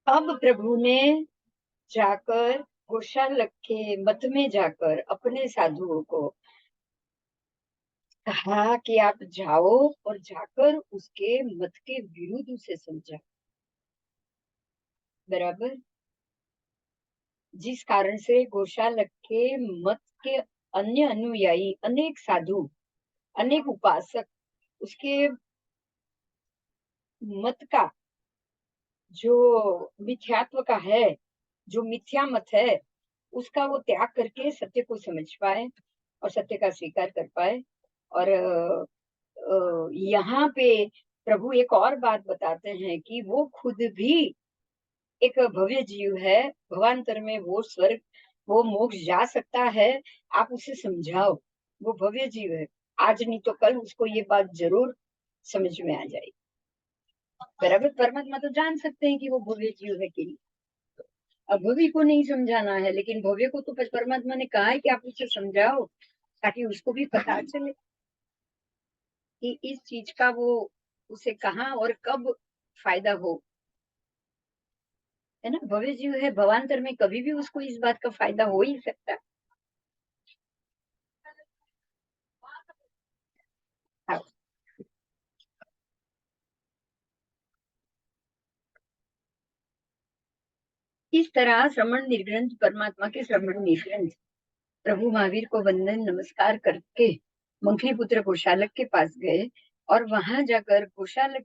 अब प्रभु ने जाकर गोशाला के मठ में जाकर अपने साधुओं को कहा कि आप जाओ और जाकर उसके मत के विरुद्ध उसे समझाओ। बराबर। जिस कारण से गोशाला के मत के अन्य अनुयायी, अनेक साधु, अनेक उपासक उसके मत का जो मिथ्यात्व का है, जो मिथ्या मत है, उसका वो त्याग करके सत्य को समझ पाए और सत्य का स्वीकार कर पाए। और यहाँ पे प्रभु एक और बात बताते हैं कि वो खुद भी एक भव्य जीव है, भवांतर में वो स्वर्ग, वो मोक्ष जा सकता है। आप उसे समझाओ, वो भव्य जीव है, आज नहीं तो कल उसको ये बात जरूर समझ में आ जाएगी। बराबर। परमात्मा तो जान सकते हैं कि वो भव्य जीव है कि नहीं। अब भव्य को नहीं समझाना है, लेकिन भव्य को तो परमात्मा ने कहा है कि आप उसे समझाओ, ताकि उसको भी पता चले कि इस चीज का वो उसे कहाँ और कब फायदा हो। है ना, भव्य जीव है, भवांतर में कभी भी उसको इस बात का फायदा हो ही सकता है। हाँ। इस तरह श्रवण निर्ग्रंथ, परमात्मा के श्रवण निर्ग्रंथ प्रभु महावीर को वंदन नमस्कार करके मंखली पुत्र गोशालक के पास गए और वहां जाकर गोशालक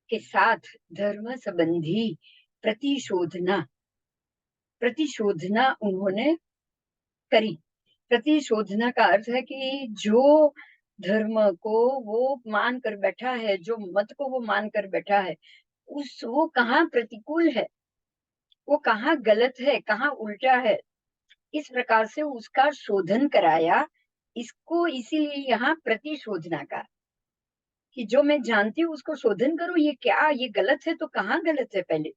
के साथ धर्म संबंधी प्रतिशोधना प्रतिशोधना उन्होंने करी। प्रतिशोधना का अर्थ है कि जो धर्म को वो मान कर बैठा है, जो मत को वो मान कर बैठा है, उस वो कहाँ प्रतिकूल है, वो कहाँ गलत है, कहाँ उल्टा है, इस प्रकार से उसका शोधन कराया। इसको इसीलिए यहाँ प्रतिशोधना का, कि जो मैं जानती हूँ उसको शोधन करो, ये क्या, ये गलत है तो कहाँ गलत है, पहले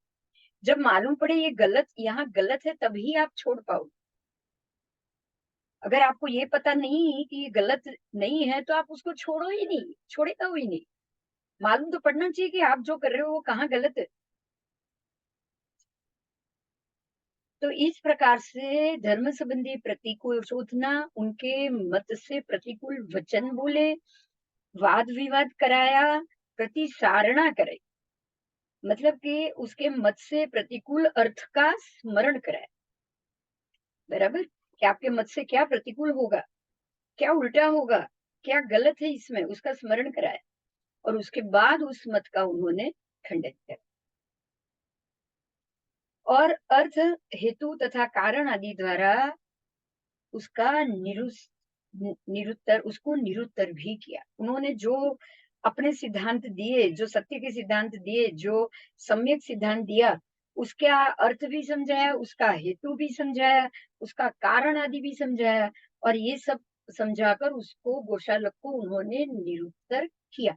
जब मालूम पड़े ये गलत, यहाँ गलत है, तभी आप छोड़ पाओ। अगर आपको ये पता नहीं कि ये गलत नहीं है तो आप उसको छोड़ो ही नहीं, छोड़ेगा ही नहीं। मालूम तो पड़ना चाहिए कि आप जो कर रहे हो वो कहाँ गलत है। तो इस प्रकार से धर्म संबंधी प्रतिकूल शोधना, उनके मत से प्रतिकूल वचन बोले, वाद विवाद कराया, प्रतिसारणा करे, मतलब कि उसके मत से प्रतिकूल अर्थ का स्मरण कराया। बराबर। कि आपके मत से क्या प्रतिकूल होगा, क्या उल्टा होगा, क्या गलत है इसमें, उसका स्मरण कराया। और उसके बाद उस मत का उन्होंने खंडन किया और अर्थ, हेतु तथा कारण आदि द्वारा उसका निरुत्तर, उसको निरुत्तर भी किया। उन्होंने जो अपने सिद्धांत दिए, जो सत्य के सिद्धांत दिए, जो सम्यक सिद्धांत दिया, उसका अर्थ भी समझाया, उसका हेतु भी समझाया, उसका कारण आदि भी समझाया, और ये सब समझाकर उसको गोशालक को उन्होंने निरुत्तर किया।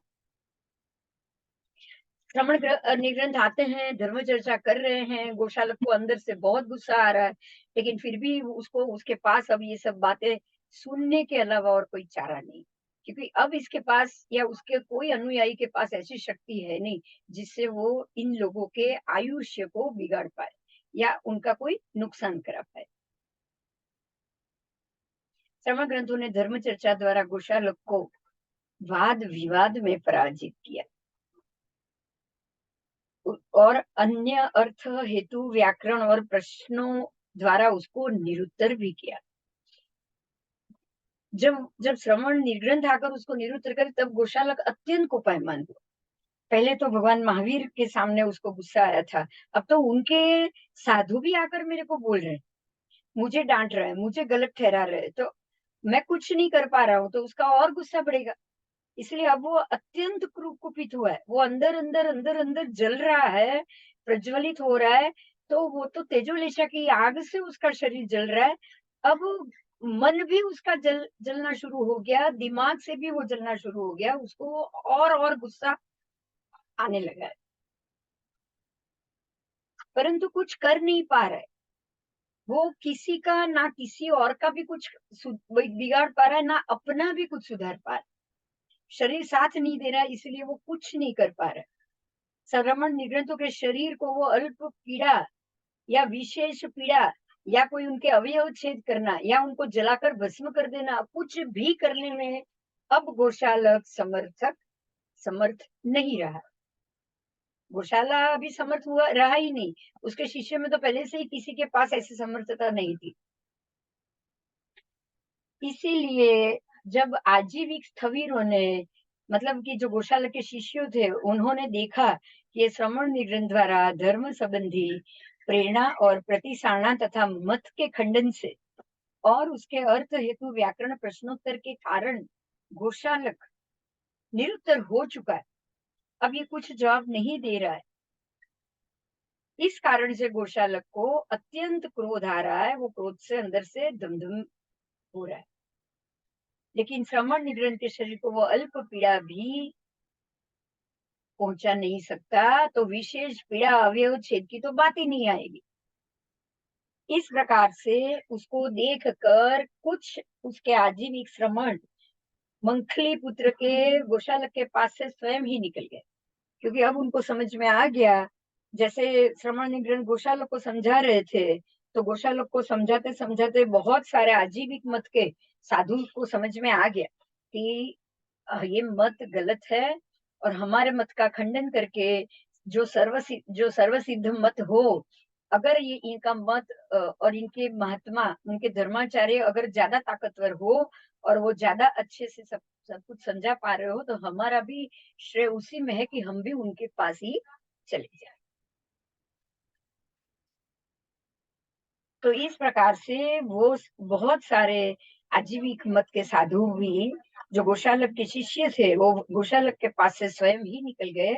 श्रवण निग्रंथ आते हैं, धर्म चर्चा कर रहे हैं, गोशालक को अंदर से बहुत गुस्सा आ रहा है, लेकिन फिर भी उसको, उसके पास अब ये सब बातें सुनने के अलावा और कोई चारा नहीं, क्योंकि अब इसके पास या उसके कोई अनुयायी के पास ऐसी शक्ति है नहीं जिससे वो इन लोगों के आयुष्य को बिगाड़ पाए या उनका कोई नुकसान करा पाए। श्रवण ग्रंथों ने धर्म चर्चा द्वारा गोशालक को वाद विवाद में पराजित किया और अन्य अर्थ, हेतु, व्याकरण और प्रश्नों द्वारा उसको निरुत्तर भी किया। जब जब श्रवण निर्ग्रंथ आकर उसको निरुत्तर करे, तब गोशालक अत्यंत कोपायमान हुआ। पहले तो भगवान महावीर के सामने उसको गुस्सा आया था, अब तो उनके साधु भी आकर मेरे को बोल रहे हैं, मुझे डांट रहे हैं, मुझे गलत ठहरा रहे हैं, तो मैं कुछ नहीं कर पा रहा हूँ, तो उसका और गुस्सा बढ़ेगा। इसलिए अब वो अत्यंत कुपित हुआ है, वो अंदर अंदर अंदर अंदर जल रहा है, प्रज्वलित हो रहा है। तो वो तो तेजोलेशा की आग से उसका शरीर जल रहा है। अब मन भी उसका जलना शुरू हो गया, दिमाग से भी वो जलना शुरू हो गया, उसको और गुस्सा आने लगा है, परंतु कुछ कर नहीं पा रहा है। वो किसी का ना किसी और का भी कुछ बिगाड़ पा रहा है, ना अपना भी कुछ सुधार पा रहा है। शरीर साथ नहीं दे रहा है, इसलिए वो कुछ नहीं कर पा रहा है। श्रमण निगृंथों के शरीर को वो अल्प पीड़ा या विशेष पीड़ा या कोई उनके अवयव छेद करना या उनको जलाकर भस्म कर देना, कुछ भी करने में अब गोशालक समर्थ नहीं रहा। गोशाला अभी समर्थ हुआ रहा ही नहीं। उसके शिष्य में तो पहले से ही किसी के पास ऐसी समर्थता नहीं थी। इसीलिए जब आजीविक स्थविरों ने, मतलब कि जो गोशाला के शिष्य थे, उन्होंने देखा कि ये श्रमण निगृंथ द्वारा धर्म संबंधी प्रेरणा और प्रतिसारणा तथा मत के खंडन से और उसके अर्थ हेतु व्याकरण प्रश्नोत्तर के कारण गोशालक निरुत्तर हो चुका है। अब ये कुछ जवाब नहीं दे रहा है। इस कारण से गोशालक को अत्यंत क्रोध आ रहा है। वो क्रोध से अंदर से दमदम हो रहा है। लेकिन श्रमण निगृंथ के शरीर को वो अल्प पीड़ा भी पहुंचा नहीं सकता, तो विशेष पीड़ा अवयव छेद की तो बात ही नहीं आएगी। इस प्रकार से उसको देख कर कुछ उसके आजीविक श्रमण मंखली पुत्र के गोशालक के पास से स्वयं ही निकल गए, क्योंकि अब उनको समझ में आ गया। जैसे श्रमण निगृंथ गोशालक को समझा रहे थे, तो गोशालक को समझाते समझाते बहुत सारे आजीविक मत के साधु को समझ में आ गया कि ये मत गलत है, और हमारे मत का खंडन करके जो सर्वसिद्ध मत हो, अगर ये इनका मत और इनके महात्मा, उनके धर्माचार्य अगर ज्यादा ताकतवर हो और वो ज्यादा अच्छे से सब कुछ समझा पा रहे हो, तो हमारा भी श्रेय उसी में है कि हम भी उनके पास ही चले जाए। तो इस प्रकार से वो बहुत सारे आजीविक मत के साधु भी जो गोशालक के शिष्य थे, वो गोशालक के पास से स्वयं ही निकल गए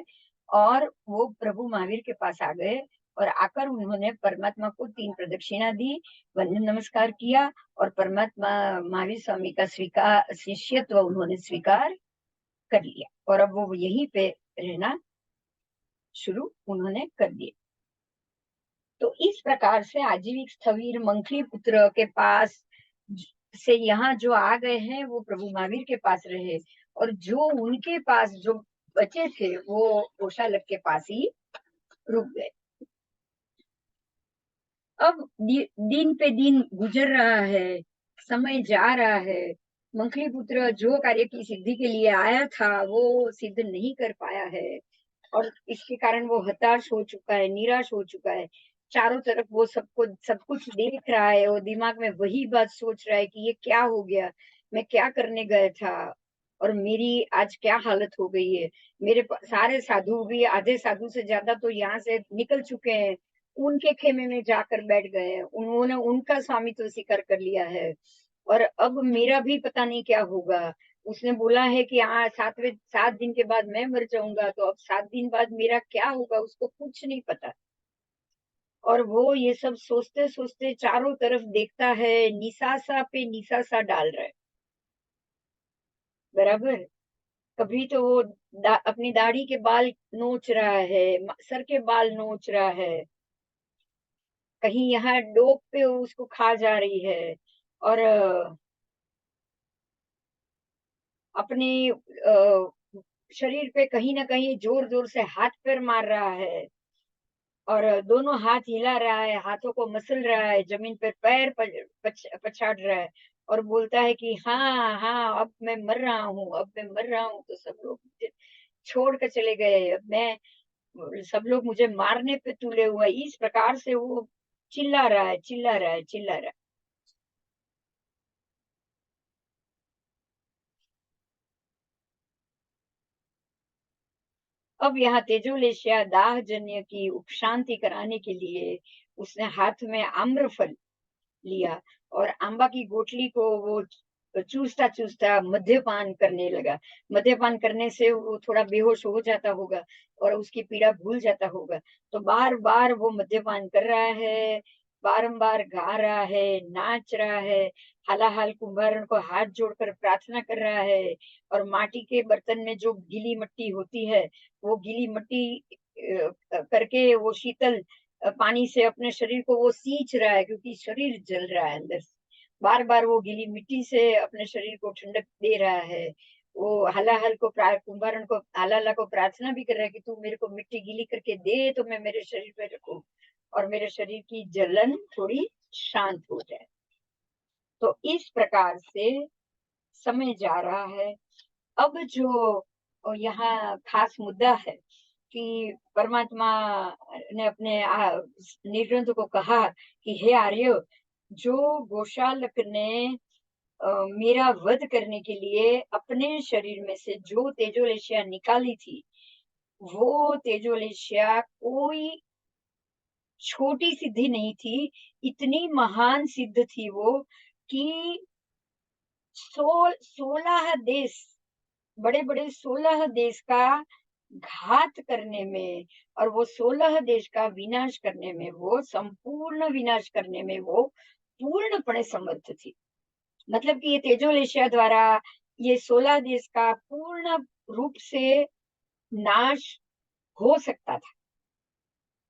और वो प्रभु महावीर के पास आ गए। और आकर उन्होंने परमात्मा को 3 प्रदक्षिणा दी, वंदन नमस्कार किया और परमात्मा महावीर स्वामी का शिष्यत्व उन्होंने स्वीकार कर लिया, और अब वो यहीं पे रहना शुरू उन्होंने कर दिया। तो इस प्रकार से आजीविक स्थविर मंखली पुत्र के पास से यहाँ जो आ गए हैं, वो प्रभु महावीर के पास रहे, और जो उनके पास जो बचे थे, वो गोशालक के पास ही रुक गए। अब दिन पे दिन गुजर रहा है, समय जा रहा है। मंखली पुत्र जो कार्य की सिद्धि के लिए आया था, वो सिद्ध नहीं कर पाया है, और इसके कारण वो हताश हो चुका है, निराश हो चुका है। चारों तरफ वो सब कुछ देख रहा है, वो दिमाग में वही बात सोच रहा है कि ये क्या हो गया, मैं क्या करने गया था, और मेरी आज क्या हालत हो गई है। सारे साधु भी, आधे साधु से ज्यादा तो यहाँ से निकल चुके हैं, उनके खेमे में जाकर बैठ गए हैं, उन्होंने उनका स्वामित्व स्वीकार कर लिया है, और अब मेरा भी पता नहीं क्या होगा। उसने बोला है कि हाँ, 7 दिन के बाद मैं मर जाऊंगा, तो अब 7 दिन बाद मेरा क्या होगा, उसको कुछ नहीं पता। और वो ये सब सोचते सोचते चारों तरफ देखता है, निसासा पे निसासा डाल रहा है, बराबर। कभी तो वो अपनी दाढ़ी के बाल नोच रहा है, सर के बाल नोच रहा है, कहीं यहाँ डोक पे उसको खा जा रही है, और अपने शरीर पे कहीं ना कहीं जोर जोर से हाथ पैर मार रहा है, और दोनों हाथ हिला रहा है, हाथों को मसल रहा है, जमीन पर पैर पछाड़ रहा है, और बोलता है कि हाँ हाँ, अब मैं मर रहा हूँ, अब मैं मर रहा हूँ, तो सब लोग मुझे छोड़ कर चले गए, अब मैं, सब लोग मुझे मारने पे तुले हुए। इस प्रकार से वो चिल्ला रहा है, चिल्ला रहा है, चिल्ला रहा है। अब यहाँ तेजोलेशिया दाहजन्य की उपशांति कराने के लिए उसने हाथ में आम्रफल लिया, और आंबा की गोटली को वो चूसता चूसता मद्यपान करने लगा। मद्यपान करने से वो थोड़ा बेहोश हो जाता होगा और उसकी पीड़ा भूल जाता होगा, तो बार बार वो मद्यपान कर रहा है, बारंबार गा रहा है, नाच रहा है, हालाहाल कुंभारन को हाथ जोड़कर प्रार्थना कर रहा है, और माटी के बर्तन में जो गीली मिट्टी होती है, वो गीली मिट्टी करके वो शीतल पानी से अपने शरीर को वो सींच रहा है, क्योंकि शरीर जल रहा है अंदर से। बार बार वो गीली मिट्टी से अपने शरीर को ठंडक दे रहा है। वो हलाहल को कुंभारन को हलाला को प्रार्थना भी कर रहा है कि तू मेरे को मिट्टी गीली करके दे तो मैं मेरे शरीर पे रखूं और मेरे शरीर की जलन थोड़ी शांत हो जाए। तो इस प्रकार से समय जा रहा है। अब जो यहाँ खास मुद्दा है कि परमात्मा ने अपने निर्ग्रंथ को कहा कि हे आर्य, जो गोशालक ने मेरा वध करने के लिए अपने शरीर में से जो तेजोलेशिया निकाली थी, वो तेजोलेशिया कोई छोटी सिद्धि नहीं थी, इतनी महान सिद्ध थी वो कि 16 देश, बड़े बड़े 16 देश का घात करने में और वो 16 देश का विनाश करने में, वो संपूर्ण विनाश करने में वो पूर्णपणे समर्थ थी। मतलब कि ये तेजोलेशिया द्वारा ये 16 देश का पूर्ण रूप से नाश हो सकता था,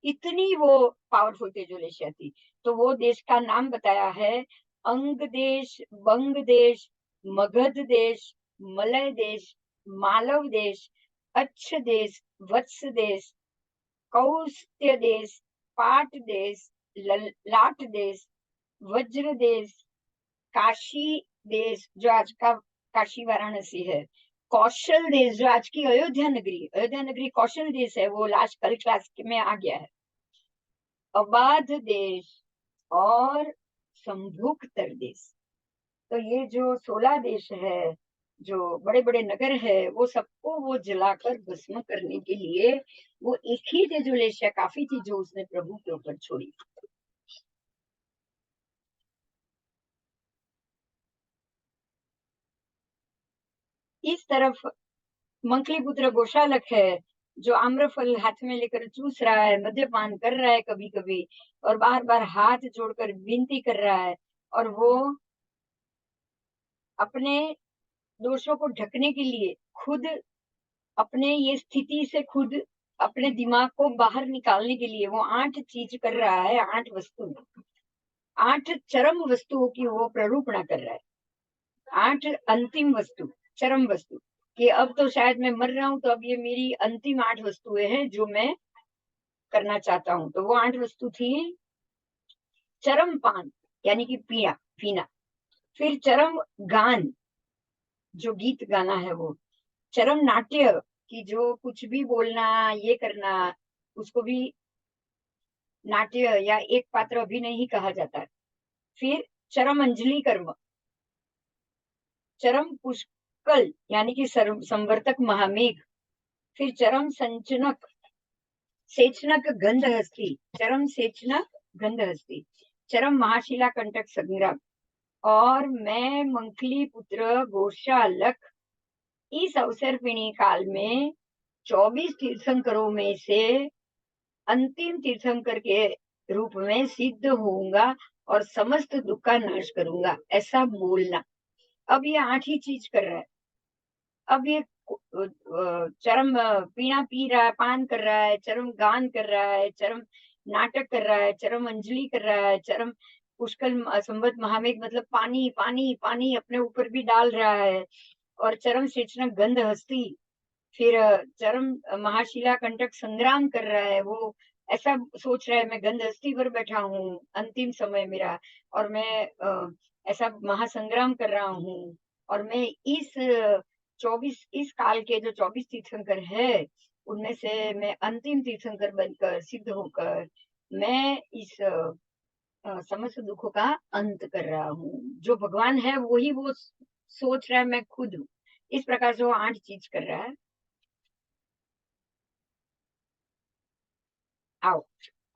इतनी वो पावरफुल तेजोलेशिया थी। तो वो देश का नाम बताया है अंग देश, बंग देश, मगध देश, मलय देश, मालव देश, अच्छ देश, वत्स देश, कौस्त्य देश, पाट देश, लाट देश, वज्र देश, काशी देश जो आज का काशी वाराणसी है, कौशल देश जो आज की अयोध्या नगरी कौशल देश है, वो लास्ट कल क्लास में आ गया है, अबाध देश और संभुक्तर देश। तो ये जो 16 देश है, जो बड़े बड़े नगर है, वो सबको वो जलाकर भस्म करने के लिए वो एक ही तेजोलेशिया काफी थी जो उसने प्रभु के ऊपर छोड़ी। इस तरफ मंकली पुत्र गोशालक है जो आम्रफल हाथ में लेकर चूस रहा है, मद्यपान कर रहा है कभी कभी, और बार बार हाथ जोड़कर विनती कर रहा है, और वो अपने दोषों को ढकने के लिए खुद अपने ये स्थिति से खुद अपने दिमाग को बाहर निकालने के लिए वो 8 चीज कर रहा है, 8 वस्तु, 8 चरम वस्तुओं की वो प्ररूपणा कर रहा है। 8 अंतिम वस्तु, चरम वस्तु, कि अब तो शायद मैं मर रहा हूं, तो अब ये मेरी अंतिम 8 वस्तुएं हैं जो मैं करना चाहता हूं। तो वो 8 वस्तु थी चरम पान, यानी कि पीना पीना, फिर चरम गान, जो गीत गाना है वो, चरम नाट्य, कि जो कुछ भी बोलना ये करना, उसको भी नाट्य या एक पात्र अभिनय ही कहा जाता है। फिर चरम अंजलि कर्म, चरम पुष्कल यानी कि संवर्तक महामेघ, फिर चरम संचनक सेचनक गंध हस्ती, चरम सेचनक गंध हस्ती, चरम महाशिला कंटक संग्राम। और मैं मंकली पुत्र गोशालक इस अवसर पिणी काल में 24 तीर्थंकरों में से अंतिम तीर्थंकर के रूप में सिद्ध होऊंगा और समस्त दुख का नाश करूंगा, ऐसा बोलना। अब ये 8 ही चीज कर रहा है। अब ये चरम पीना पी रहा है, पान कर रहा है, चरम गान कर रहा है, चरम नाटक कर रहा है, चरम अंजलि कर रहा है, चरम पुष्कल संवत महामेघ मतलब पानी पानी पानी अपने ऊपर भी डाल रहा है, और चरम सेचना गंध हस्ती, फिर चरम महाशिला कंटक संग्राम कर रहा है। वो ऐसा सोच रहा है मैं गंध हस्ती पर बैठा हूँ, अंतिम समय मेरा, और मैं ऐसा महासंग्राम कर रहा हूँ, और मैं इस 24 इस काल के जो 24 तीर्थंकर है उनमें से मैं अंतिम तीर्थंकर बनकर सिद्ध होकर मैं इस समस्त दुखों का अंत कर रहा हूँ। जो भगवान है वही वो सोच रहा है मैं खुद हूँ। इस प्रकार से वो 8 चीज कर रहा है। आओ,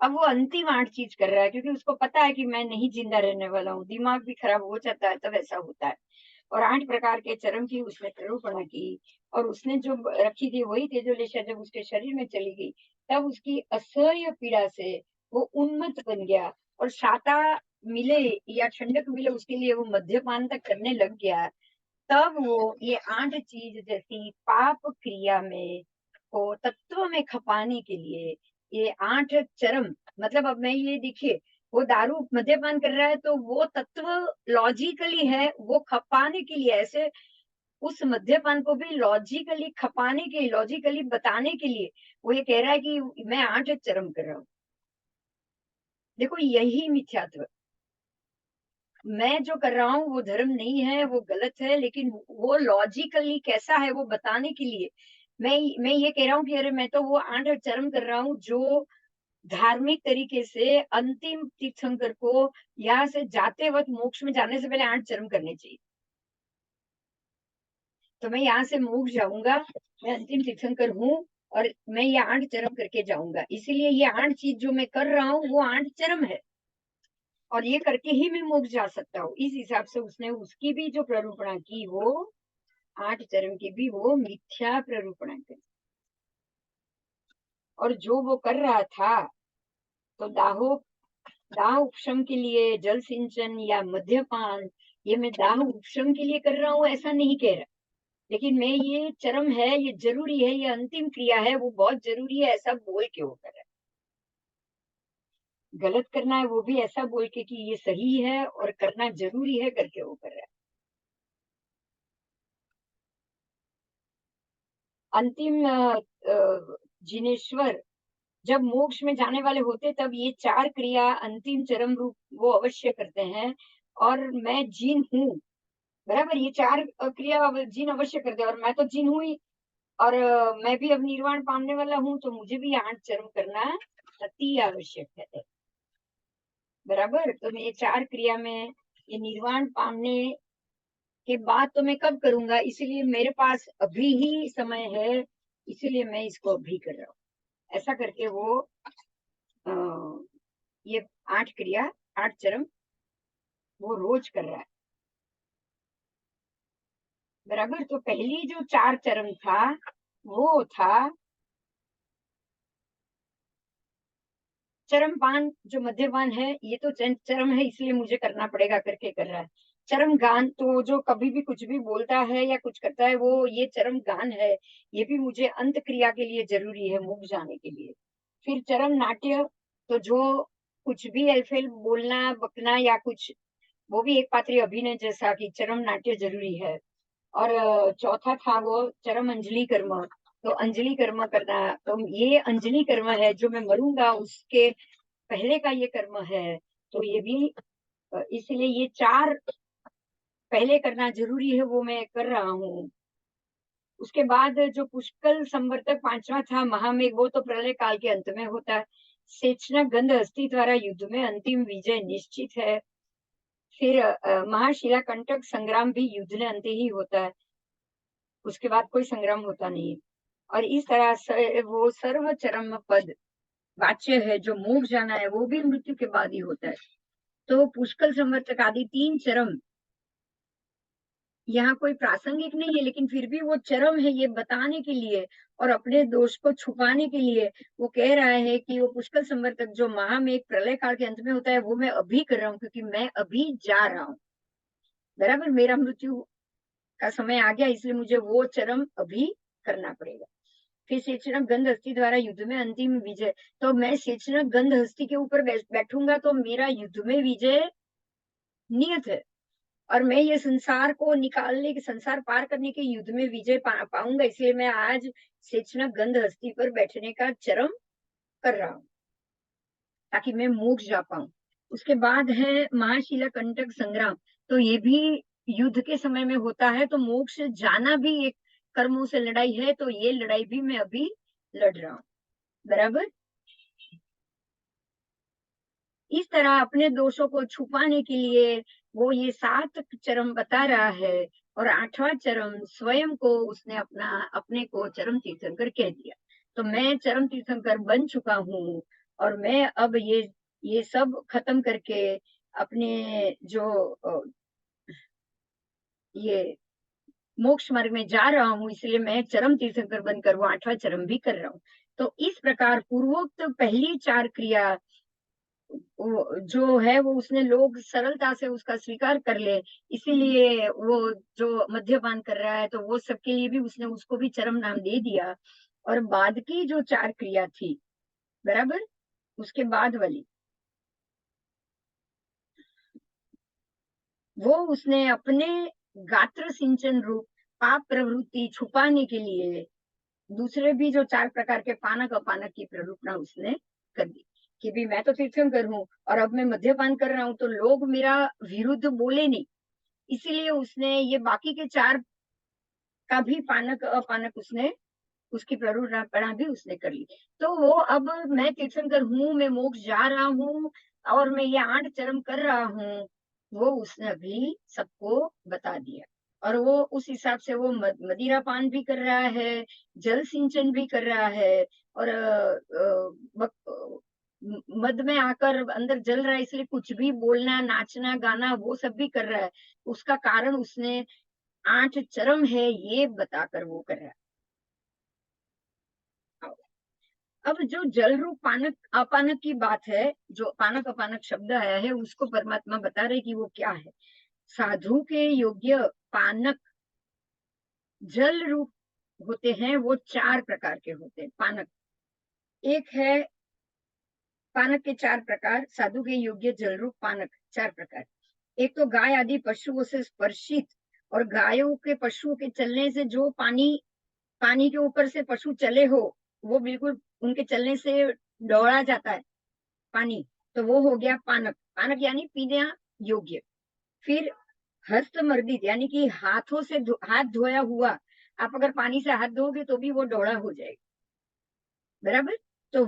अब वो अंतिम 8 चीज कर रहा है क्योंकि उसको पता है कि मैं नहीं जिंदा रहने वाला हूँ, दिमाग भी खराब हो जाता है तब ऐसा होता है। और 8 प्रकार के चरम की उसने प्ररूपणा की, और उसने जो रखी थी वही तेजोलेशा जब उसके शरीर में चली गई तब उसकी असह्य पीड़ा से वो उन्मत्त बन गया, और शाता मिले या ठंडक मिले उसके लिए वो मद्यपान तक करने लग गया। तब वो ये 8 चीज जैसी पाप क्रिया में को तत्व में खपाने के लिए ये 8 चरम, मतलब अब मैं ये देखिए, वो दारू मद्यपान कर रहा है तो वो तत्व लॉजिकली है, वो खपाने के लिए, ऐसे उस मद्यपान को भी लॉजिकली खपाने के, लॉजिकली बताने के लिए वो ये कह रहा है कि मैं 8 चरम कर रहा हूँ। देखो यही मिथ्यात्व, मैं जो कर रहा हूँ वो धर्म नहीं है, वो गलत है, लेकिन वो लॉजिकली कैसा है वो बताने के लिए मैं ये कह रहा हूँ कि अरे मैं तो वो 8 चरम कर रहा हूँ जो धार्मिक तरीके से अंतिम तीर्थंकर को यहाँ से जाते वक्त मोक्ष में जाने से पहले 8 चरम करने चाहिए। तो मैं यहाँ से मोक्ष जाऊंगा, मैं अंतिम तीर्थंकर हूँ और मैं ये 8 चरम करके जाऊंगा, इसीलिए ये 8 चीज जो मैं कर रहा हूँ वो 8 चरम है और ये करके ही मैं मोक्ष जा सकता हूँ। इस हिसाब से उसने उसकी भी जो प्ररूपणा की, वो 8 चरम की भी वो मिथ्या प्ररूपणा की। और जो वो कर रहा था, तो दाह उपशम के लिए जल सिंचन या मद्यपान, ये मैं दाह उपशम के लिए कर रहा हूँ ऐसा नहीं कह रहा, लेकिन मैं ये चरम है, ये जरूरी है, ये अंतिम क्रिया है, वो बहुत जरूरी है, ऐसा बोल के वो कर रहा है। गलत करना है वो भी ऐसा बोल के कि ये सही है और करना जरूरी है करके वो कर रहा है। अंतिम जिनेश्वर जब मोक्ष में जाने वाले होते तब ये 4 क्रिया अंतिम चरम रूप वो अवश्य करते हैं। और मैं जीन हूँ, बराबर, ये 4 क्रिया जीन अवश्य करते हैं और मैं तो जीन हूँ ही, और मैं भी अब निर्वाण पाने वाला हूँ, तो मुझे भी 8 चरम करना अति आवश्यक है, बराबर। तो मैं ये 4 क्रिया में ये निर्वाण पाने के बाद तो मैं कब करूंगा, इसीलिए मेरे पास अभी ही समय है, इसीलिए मैं इसको अभी कर रहा हूँ, ऐसा करके वो अ, ये 8 क्रिया, 8 चरम वो रोज कर रहा है, बराबर। तो पहली जो 4 चरम था वो था चरम पान, जो मद्यपान है, ये तो चरम है इसलिए मुझे करना पड़ेगा करके कर रहा है। चरम गान, तो जो कभी भी कुछ भी बोलता है या कुछ करता है वो ये चरम गान है, ये भी मुझे अंत क्रिया के लिए जरूरी है, मुक जाने के लिए। फिर चरम नाट्य, तो जो कुछ भी एलफेल बोलना बकना या कुछ, वो भी एक पात्रीय अभिनय जैसा कि चरम नाट्य जरूरी है। और चौथा था वो चरम अंजलि कर्म, तो अंजलि कर्म करना, तो ये अंजलि कर्म है जो मैं मरूंगा उसके पहले का ये कर्म है, तो ये भी इसलिए ये 4 पहले करना जरूरी है, वो मैं कर रहा हूँ। उसके बाद जो पुष्कल संवर्तक 5वां था महामेघ, वो तो प्रलय काल के अंत में होता है। सेचना गंध अस्थि द्वारा युद्ध में अंतिम विजय निश्चित है। फिर महाशिला कंटक संग्राम भी युद्ध ने अंत ही होता है, उसके बाद कोई संग्राम होता नहीं। और इस तरह से वो सर्व चरम पद वाच्य है, जो मोक्ष जाना है वो भी मृत्यु के बाद ही होता है। तो पुष्कल संवर्तक आदि 3 चरम यहाँ कोई प्रासंगिक नहीं है, लेकिन फिर भी वो चरम है ये बताने के लिए और अपने दोष को छुपाने के लिए वो कह रहा है कि वो पुष्कल संवर्तक जो महामेघ प्रलय काल के अंत में होता है वो मैं अभी कर रहा हूँ, क्योंकि मैं अभी जा रहा हूँ, बराबर, मेरा मृत्यु का समय आ गया, इसलिए मुझे वो चरम अभी करना पड़ेगा। फिर सेचना गंध हस्ती द्वारा युद्ध में अंतिम विजय, तो मैं सेचना गंध हस्ती के ऊपर बैठूंगा तो मेरा युद्ध में विजय नियत है, और मैं ये संसार को निकालने के, संसार पार करने के युद्ध में विजय पाऊंगा, इसलिए मैं आज सेचना गंध हस्ती पर बैठने का चरम कर रहा हूँ ताकि मैं मोक्ष जा पाऊं। उसके बाद है महाशिला कंटक संग्राम, तो ये भी युद्ध के समय में होता है, तो मोक्ष जाना भी एक कर्मों से लड़ाई है, तो ये लड़ाई भी मैं अभी लड़ रहा हूँ, बराबर। इस तरह अपने दोषों को छुपाने के लिए वो ये 7 चरम बता रहा है, और 8वां चरम स्वयं को उसने अपने को चरम तीर्थंकर कह दिया। तो मैं चरम तीर्थंकर बन चुका हूँ और मैं अब ये सब खत्म करके अपने जो ये मोक्ष मार्ग में जा रहा हूँ, इसलिए मैं चरम तीर्थंकर बनकर वो 8वां चरम भी कर रहा हूँ। तो इस प्रकार पूर्वोक्त पहली 4 क्रिया जो है वो उसने लोग सरलता से उसका स्वीकार कर ले, इसीलिए वो जो मद्यपान कर रहा है तो वो सबके लिए भी उसने उसको भी चरम नाम दे दिया। और बाद की जो 4 क्रिया थी बराबर। उसके बाद वाली, वो उसने अपने गात्र सिंचन रूप पाप प्रवृत्ति छुपाने के लिए दूसरे भी जो 4 प्रकार के पानक अपानक की प्ररूपणा उसने कर दी कि भी मैं तो तीर्थंकर हूँ और अब मैं मद्यपान कर रहा हूँ तो लोग मेरा विरुद्ध बोले नहीं, इसीलिए उसने ये बाकी के 4 का भी पानक अपानक उसने उसकी प्ररूपणा भी उसने कर ली। तो वो अब मैं तीर्थंकर हूँ, मैं मोक्ष जा रहा हूँ और मैं ये 8 चरम कर रहा हूँ, वो उसने अभी सबको बता दिया। और वो उस हिसाब से वो मदिरा पान भी कर रहा है, जल सिंचन भी कर रहा है और मद में आकर अंदर जल रहा है, इसलिए कुछ भी बोलना नाचना गाना वो सब भी कर रहा है। उसका कारण उसने 8 चरम है ये बताकर वो कर रहा है। अब जो जल रूप पानक अपानक की बात है, जो पानक अपानक शब्द आया है उसको परमात्मा बता रहे कि वो क्या है। साधु के योग्य पानक जल रूप होते हैं, वो 4 प्रकार के होते हैं पानक। एक है पानक के 4 प्रकार, साधु के योग्य जल रूप पानक 4 प्रकार। एक तो गाय आदि पशुओं से स्पर्शित और गायों के पशुओं के चलने से जो पानी पानी के ऊपर से पशु चले हो, वो बिल्कुल उनके चलने से दौड़ा जाता है पानी, तो वो हो गया पानक। पानक यानी पीने योग्य। फिर हस्तमर्दित यानी कि हाथों से हाथ धोया हुआ, आप अगर पानी से हाथ धोगे तो भी वो डोड़ा हो जाएगा, बराबर। तो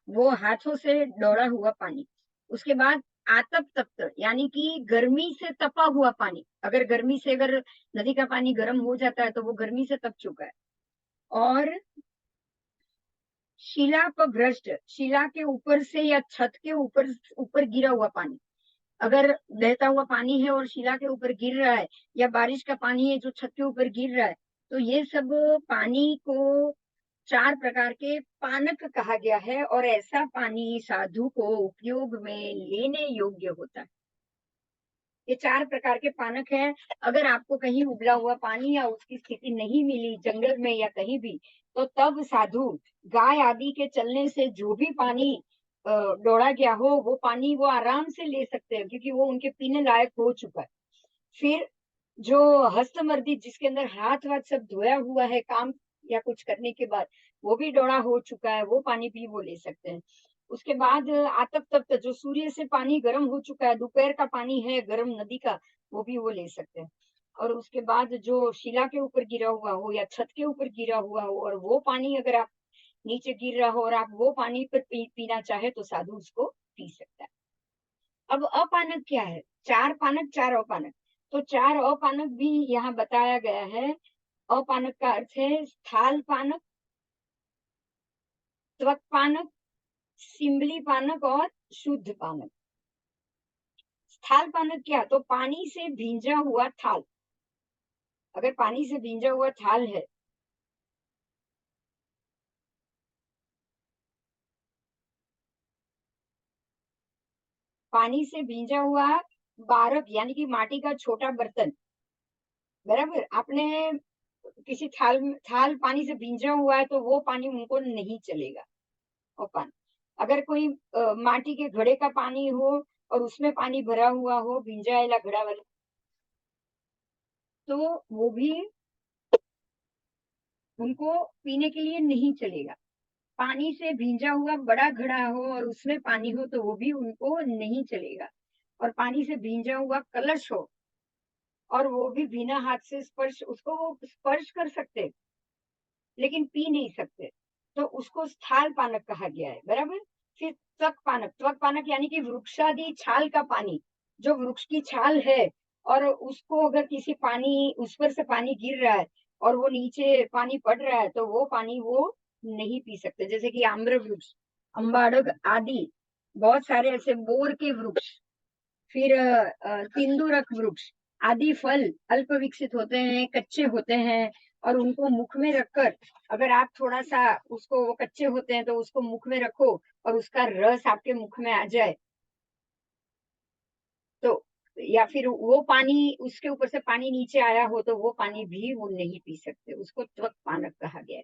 वो हाथों से डोड़ा हुआ पानी। उसके बाद आतप तप्त यानी कि गर्मी से तपा हुआ पानी, अगर गर्मी से अगर नदी का पानी गर्म हो जाता है तो वो गर्मी से तप चुका है। और शिला पर भ्रष्ट, शिला के ऊपर से या छत के ऊपर ऊपर गिरा हुआ पानी, अगर बहता हुआ पानी है और शिला के ऊपर गिर रहा है या बारिश का पानी है जो छत के ऊपर गिर रहा है, तो ये सब पानी को 4 प्रकार के पानक कहा गया है और ऐसा पानी साधु को उपयोग में लेने योग्य होता है। ये 4 प्रकार के पानक हैं। अगर आपको कहीं उबला हुआ पानी या उसकी स्थिति नहीं मिली जंगल में या कहीं भी, तो तब साधु गाय आदि के चलने से जो भी पानी दौड़ा गया हो, वो पानी वो आराम से ले सकते हैं क्योंकि वो उनके पीने लायक हो चुका है। फिर जो हस्तमर्दित जिसके अंदर हाथ वाथ सब धोया हुआ है काम या कुछ करने के बाद, वो भी डोड़ा हो चुका है, वो पानी भी वो ले सकते हैं। उसके बाद आतप तप्त जो सूर्य से पानी गर्म हो चुका है, दोपहर का पानी है गर्म नदी का, वो भी वो ले सकते हैं। और उसके बाद जो शिला के ऊपर गिरा हुआ हो या छत के ऊपर गिरा हुआ हो और वो पानी अगर आप नीचे गिर रहा हो और आप वो पानी पर पीना चाहे तो साधु उसको पी सकता है। अब अपानक क्या है? 4 पानक 4 अपानक। तो 4 अपानक भी यहाँ बताया गया है। अपानक का अर्थ है स्थाल पानक, त्वक पानक, सिंबली पानक और शुद्ध पानक। स्थाल पानक क्या? तो पानी से भींजा हुआ थाल, अगर पानी से भींजा हुआ थाल है, पानी से भींजा हुआ बारक यानी कि माटी का छोटा बर्तन, बराबर। आपने किसी थाल पानी से भींजा हुआ है तो वो पानी उनको नहीं चलेगा। और पानी अगर कोई माटी के घड़े का पानी हो और उसमें पानी भरा हुआ हो भिंजाएला घड़ा वाला, तो वो भी उनको पीने के लिए नहीं चलेगा। पानी से भींजा हुआ बड़ा घड़ा हो और उसमें पानी हो तो वो भी उनको नहीं चलेगा। और पानी से भींजा हुआ कलश हो और वो भी बिना हाथ से स्पर्श, उसको वो स्पर्श कर सकते लेकिन पी नहीं सकते, तो उसको स्थाल पानक कहा गया है, बराबर। फिर त्वक पानक यानी कि वृक्षादि छाल का पानी, जो वृक्ष की छाल है और उसको अगर किसी पानी उस पर से पानी गिर रहा है और वो नीचे पानी पड़ रहा है तो वो पानी वो नहीं पी सकते। जैसे कि आम्र वृक्ष, अम्बाड़क आदि बहुत सारे ऐसे बोर के वृक्ष, फिर तिंदुरक वृक्ष आदि फल अल्प विकसित होते हैं, कच्चे होते हैं और उनको मुख में रखकर अगर आप थोड़ा सा उसको, वो कच्चे होते हैं तो उसको मुख में रखो और उसका रस आपके मुख में आ जाए तो, या फिर वो पानी उसके ऊपर से पानी नीचे आया हो तो वो पानी भी वो नहीं पी सकते, उसको त्वक पानक कहा गया है।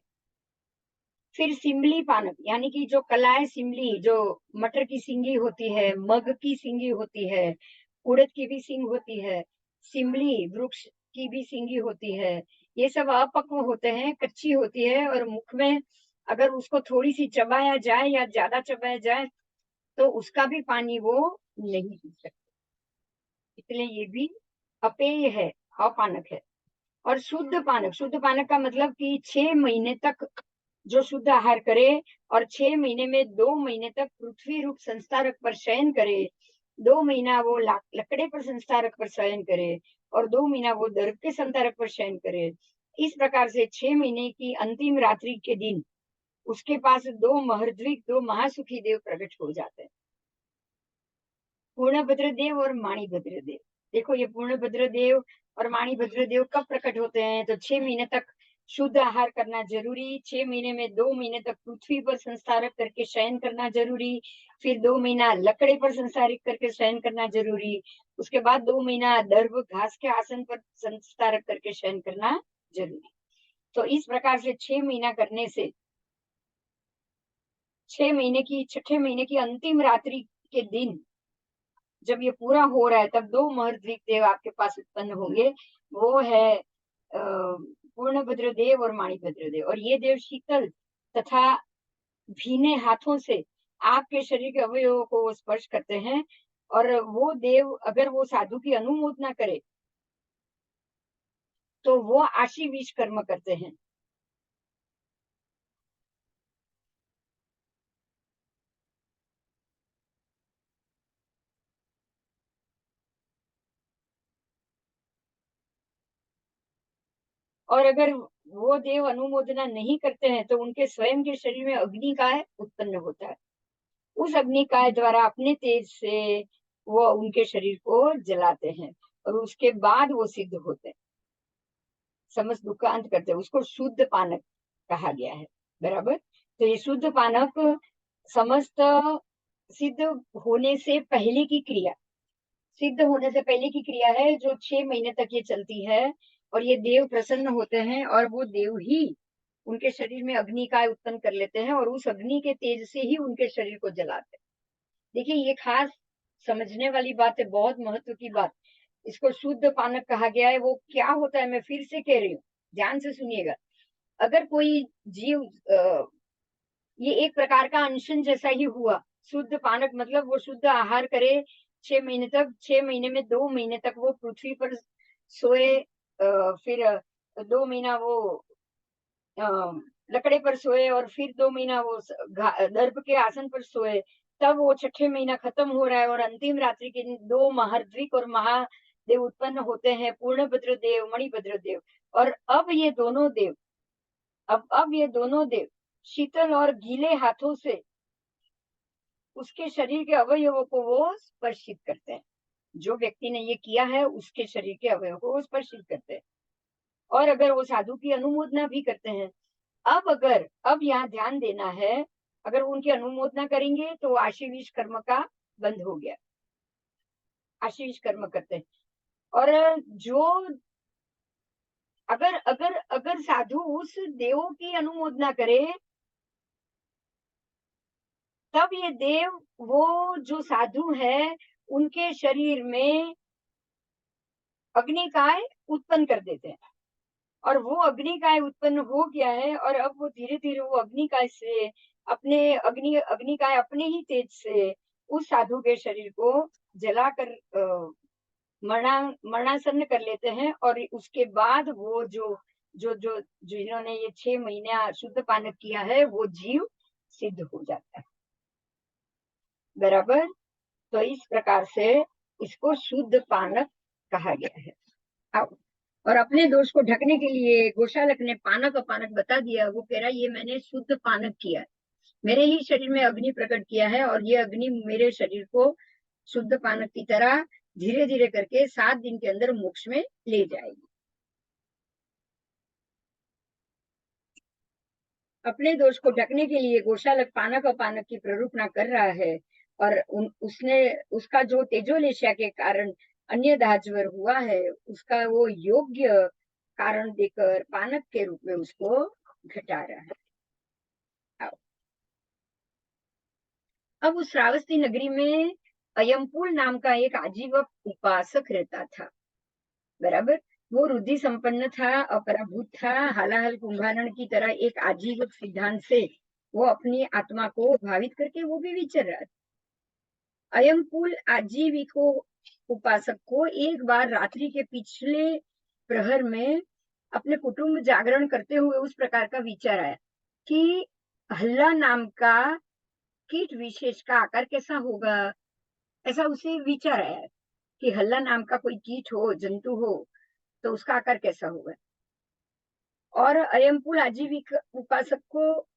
फिर सिमली पानक, यानी कि जो कलाए सिमली, जो मटर की सिंगी होती है, मग की सिंगी होती है, उड़द की भी सिंग होती है, सिमली वृक्ष की भी सिंगी होती है, ये सब अपक्व होते हैं, कच्ची होती है, और मुख में अगर उसको थोड़ी सी चबाया जाए या ज्यादा चबाया जाए तो उसका भी पानी वो नहीं पी सकते, इसलिए ये भी अपेय है, अपानक है। और शुद्ध पानक का मतलब कि 6 महीने तक जो शुद्ध आहार करे, और 6 महीने में 2 महीने तक पृथ्वी रूप संस्कारक पर शयन करे, 2 महीना वो लकड़े पर संस्कारक पर शयन करे, और 2 महीना वो दर्भ के संस्कारक पर शयन करे। इस प्रकार से 6 महीने की अंतिम रात्रि के दिन उसके पास 2 महर्द्विक, 2 महासुखी देव प्रकट हो जाते हैं, पूर्णभद्र देव और माणिभद्र देव। देखो, ये पूर्णभद्र देव और माणिभद्र देव कब प्रकट होते हैं? तो 6 महीने तक शुद्ध आहार करना जरूरी, 6 महीने में 2 महीने तक पृथ्वी पर संस्कारक करके शयन करना जरूरी, फिर 2 महीना लकड़े पर संस्कारित करके शयन करना जरूरी, उसके बाद 2 महीना दर्भ घास के आसन पर संस्कारक करके शयन करना जरूरी। तो इस प्रकार से 6 महीना करने से 6 महीने की अंतिम रात्रि के दिन जब ये पूरा हो रहा है, तब 2 महर्द्विक देव आपके पास उत्पन्न होंगे। वो है पूर्णभद्र देव और माणिभद्र देव। और ये देव शीतल तथा भीने हाथों से आपके शरीर के अवयवों को स्पर्श करते हैं, और वो देव अगर वो साधु की अनुमोदना करे तो वो आशीविश कर्म करते हैं। और अगर वो देव अनुमोदना नहीं करते हैं तो उनके स्वयं के शरीर में अग्नि का उत्पन्न होता है, उस अग्निकाय द्वारा अपने तेज से वो उनके शरीर को जलाते हैं, और उसके बाद वो सिद्ध होते हैं, समस्त दुखांत करते हैं। उसको शुद्ध पानक कहा गया है, बराबर। तो ये शुद्ध पानक समस्त सिद्ध होने से पहले की क्रिया, सिद्ध होने से पहले की क्रिया है, जो 6 महीने तक ये चलती है, और ये देव प्रसन्न होते हैं, और वो देव ही उनके शरीर में अग्नि का उत्पन्न कर लेते हैं, और उस अग्नि के तेज से ही उनके शरीर को जलाते हैं। देखिए, ये खास समझने वाली बात है, बहुत महत्व की बात। इसको शुद्ध पानक कहा गया है। वो क्या होता है, मैं फिर से कह रही हूँ, ध्यान से सुनिएगा। अगर कोई जीव ये एक प्रकार का अनशन जैसा ही हुआ, शुद्ध पानक मतलब वो शुद्ध आहार करे 6 महीने तक, 6 महीने में 2 महीने तक वो पृथ्वी पर सोए, फिर 2 महीना वो लकड़े पर सोए, और फिर 2 महीना वो दर्भ के आसन पर सोए, तब वो 6ठे महीना खत्म हो रहा है, और अंतिम रात्रि के दिन 2 महर्द्विक और महादेव उत्पन्न होते हैं, पूर्णभद्र देव, मणिभद्र देव। और अब ये दोनों देव शीतल और गीले हाथों से उसके शरीर के अवयवों को वो स्पर्शित करते हैं। जो व्यक्ति ने ये किया है उसके शरीर के अवयवों को वो स्पर्शित करते हैं, और अगर वो साधु की अनुमोदना भी करते हैं। अब यहाँ ध्यान देना है, अगर उनकी अनुमोदना करेंगे तो आशीविश कर्म का बंद हो गया, आशीविश कर्म करते हैं। और जो अगर अगर अगर साधु उस देव की अनुमोदना करे, तब ये देव वो जो साधु है उनके शरीर में अग्निकाय उत्पन्न कर देते हैं, और वो अग्निकाय उत्पन्न हो गया है, और अब वो धीरे धीरे वो अग्निकाय से अग्निकाय अपने ही तेज से उस साधु के शरीर को जलाकर मरणासन्न कर लेते हैं, और उसके बाद वो जो जो जो जिन्होंने ये 6 महीने शुद्ध पानक किया है वो जीव सिद्ध हो जाता है, बराबर। तो इस प्रकार से इसको शुद्ध पानक कहा गया है। और अपने दोष को ढकने के लिए गोशालक ने पानक अपानक बता दिया। वो कह रहा है ये मैंने शुद्ध पानक किया है, मेरे ही शरीर में अग्नि प्रकट किया है, और ये अग्नि मेरे शरीर को शुद्ध पानक की तरह धीरे धीरे करके 7 दिन के अंदर मोक्ष में ले जाएगी। अपने दोष को ढकने के लिए गोशालक पानक अपानक की प्ररूपणा कर रहा है, और उसने उसका जो तेजोलेशा के कारण अन्य दाज्वर हुआ है उसका वो योग्य कारण देकर पानक के रूप में उसको घटा रहा है। अब उस श्रावस्ती नगरी में अयमपुल नाम का एक आजीवक उपासक रहता था। बराबर। वो रुद्धि संपन्न था, अपराभूत था, हालाहल कुंभारण की तरह एक आजीवक सिद्धांत से वो अपनी आत्मा को भावित करके वो भी विचर रहा था। अयमपुल आजीविको उपासक को एक बार रात्रि के पिछले प्रहर में अपने कुटुंब जागरण करते हुए उस प्रकार का विचार आया कि हल्ला नाम का कीट विशेष का आकार कैसा होगा। ऐसा उसे विचार आया कि हल्ला नाम का कोई कीट हो, जंतु हो, तो उसका आकार कैसा होगा। और अयमपुल आजीविक उपासक को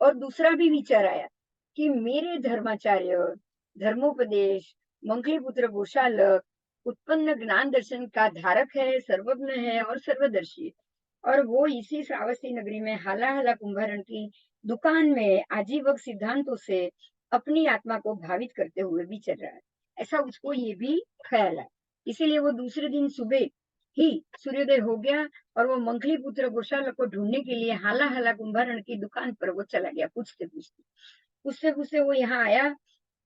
और दूसरा भी विचार आया कि मेरे धर्माचार्य, धर्मोपदेश, मंगलीपुत्र गोशालक उत्पन्न ज्ञान दर्शन का धारक है, सर्वज्ञ है और सर्वदर्शी, और वो इसी श्रावस्ती नगरी में हाला हाला कुंभारण की दुकान में आजीवक सिद्धांतों से अपनी आत्मा को भावित करते हुए विचर रहा है। ऐसा उसको ये भी ख्याल है। इसीलिए वो दूसरे दिन सुबह ही सूर्योदय हो गया और वो मंगली पुत्र गोशाला को ढूंढने के लिए हाला हाला कुंभारण की दुकान पर वो चला गया। पूछते पूछते पूछते पूछते वो यहाँ आया।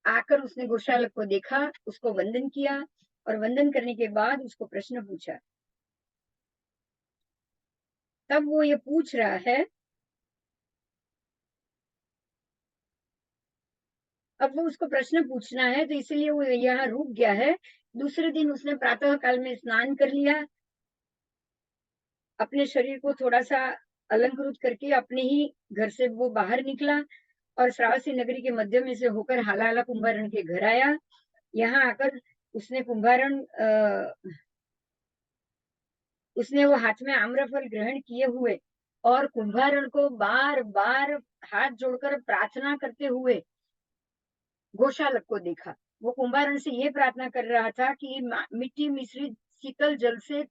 आकर उसने गोशालक को देखा, उसको वंदन किया और वंदन करने के बाद उसको प्रश्न पूछा। तब वो ये पूछ रहा है, अब वो उसको प्रश्न पूछना है तो इसलिए वो यहाँ रुक गया है। दूसरे दिन उसने प्रातः काल में स्नान कर लिया, अपने शरीर को थोड़ा सा अलंकृत करके अपने ही घर से वो बाहर निकला और श्रावस्ती नगरी के मध्य में से होकर हाला हाला कुंभारण के घर आया। यहाँ आकर उसने उसने वो हाथ में आम्रफल ग्रहण किए हुए और कुंभारण को बार बार हाथ जोड़कर प्रार्थना करते हुए गोशालक को देखा। वो कुंभारण से ये प्रार्थना कर रहा था कि मिट्टी मिश्रित शीतल जल से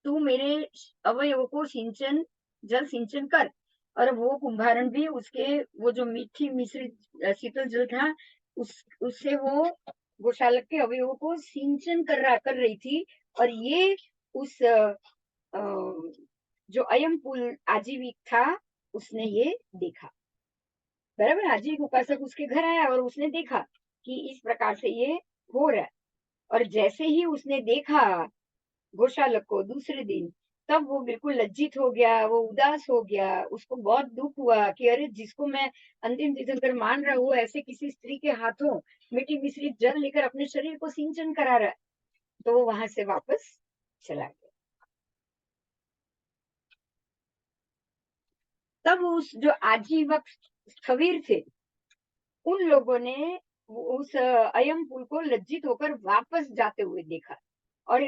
तू मेरे अवयवों को जल सिंचन कर। और वो कुंभारण भी उसके वो जो मीठी मिश्रित शीतल जल था उससे वो गोशालक के अवयवों को सिंचन कर रही थी। और ये उस जो अयम पुल आजीविक था उसने ये देखा। बराबर। आजीविक उपासक उसके घर आया और उसने देखा कि इस प्रकार से ये हो रहा है। और जैसे ही उसने देखा गोशालक को दूसरे दिन, तब वो बिल्कुल लज्जित हो गया, वो उदास हो गया, उसको बहुत दुख हुआ कि अरे जिसको मैं अंतिम तीर्थंकर मान रहा हूँ ऐसे किसी स्त्री के हाथों मिट्टी मिश्रित जल लेकर अपने शरीर को सिंचन करा रहा है। तो वो वहां से वापस चला गया। तब उस जो आजीवक स्थविर थे उन लोगों ने उस अयम पुल को लज्जित होकर वापस जाते हुए देखा। और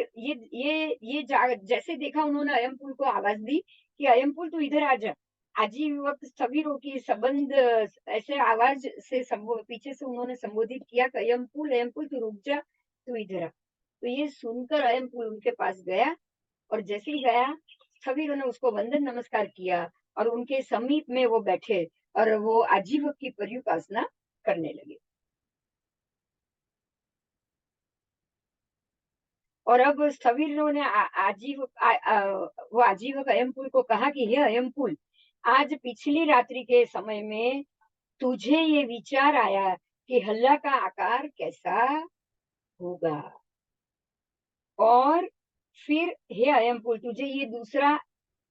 जैसे देखा उन्होंने अयम पुल को आवाज दी कि अयम पुल तू इधर आ जा। आजीवक स्थविरों की संबंध ऐसे आवाज से पीछे से उन्होंने संबोधित किया कि अयम पुल तू रुक जा, तू इधर आ। तो ये सुनकर अयम पुल उनके पास गया और जैसे ही गया स्थविरों ने उसको वंदन नमस्कार किया और उनके समीप में वो बैठे और वो आजीवक की पर्युपासना करने लगे। और अब स्थविरों ने वो आजीवक अयमपुल को कहा कि हे अयमपुल, आज पिछली रात्रि के समय में तुझे ये विचार आया कि हल्ला का आकार कैसा होगा, और फिर हे अयमपुल तुझे ये दूसरा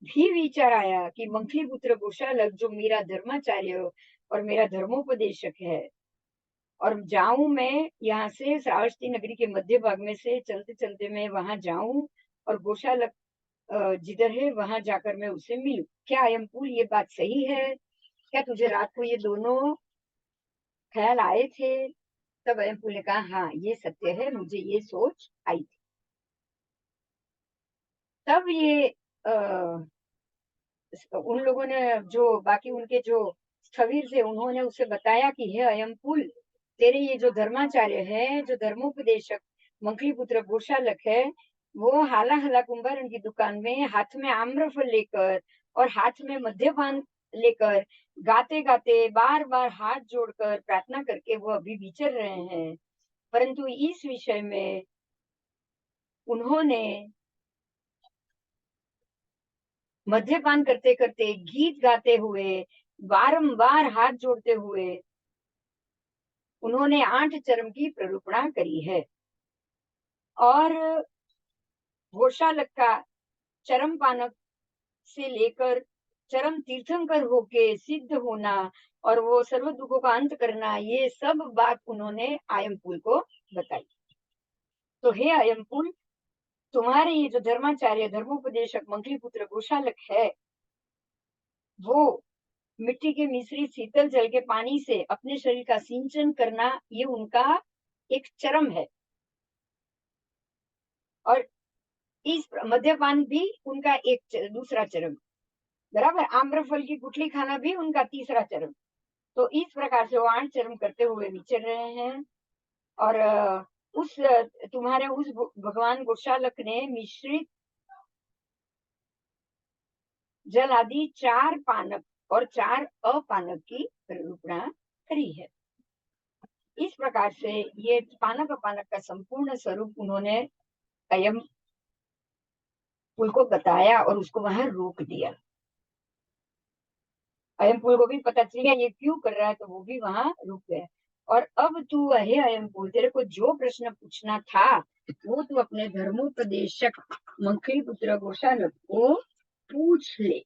भी विचार आया कि मंथली पुत्र गोशालक जो मेरा धर्माचार्य और मेरा धर्मोपदेशक है, और जाऊं मैं यहाँ से श्रावस्ती नगरी के मध्य भाग में से चलते चलते मैं वहां जाऊं और गोशालक जिधर है वहां जाकर मैं उसे मिलूं। क्या अयमपुल ये बात सही है? क्या तुझे रात को ये दोनों ख्याल आए थे? तब अयमपुल ने कहा हाँ ये सत्य है, मुझे ये सोच आई थी। तब ये उन लोगों ने जो बाकी उनके जो स्थविर थे उन्होंने उसे बताया कि हे अयमपुल, तेरे ये जो धर्माचार्य है, जो धर्मोपदेशक मंगली पुत्र गोशालक है, वो हाला हाला कुंभारण की दुकान में हाथ में आम्रफल लेकर और हाथ में मद्यपान लेकर गाते गाते बार बार हाथ जोड़कर प्रार्थना करके वो अभी विचर रहे हैं। परंतु इस विषय में उन्होंने मद्यपान करते करते, गीत गाते हुए, बारंबार हाथ जोड़ते हुए उन्होंने 8 चरम की प्ररूपणा करी है। और गोशालक का चरम पानक से लेकर चरम तीर्थंकर होके सिद्ध होना और वो सर्व दुखों का अंत करना, ये सब बात उन्होंने अयमपुल को बताई। तो हे अयमपुल, तुम्हारे ये जो धर्माचार्य धर्मोपदेशक मंगलीपुत्र गोशालक है, वो मिट्टी के मिश्रित शीतल जल के पानी से अपने शरीर का सिंचन करना, ये उनका एक चरम है। और इस मद्यपान भी उनका एक दूसरा चरम, बराबर। आम्रफल की गुठली खाना भी उनका तीसरा चरम। तो इस प्रकार से वो 8 चरम करते हुए विचर रहे हैं। और उस तुम्हारे उस भगवान गोशालक ने मिश्रित जल आदि 4 पानक और 4 अपानक की निरूपणा करी है। इस प्रकार से ये पानक अपानक का संपूर्ण स्वरूप उन्होंने अयम पुल को बताया और उसको वहां रोक दिया। अयम पुल को भी पता चल गया ये क्यों कर रहा है, तो वो भी वहां रुक गया। और अब तू हे अयम पुल, तेरे को जो प्रश्न पूछना था वो तू अपने धर्मोपदेशक मंखली पुत्र गोशालक को पूछ ले।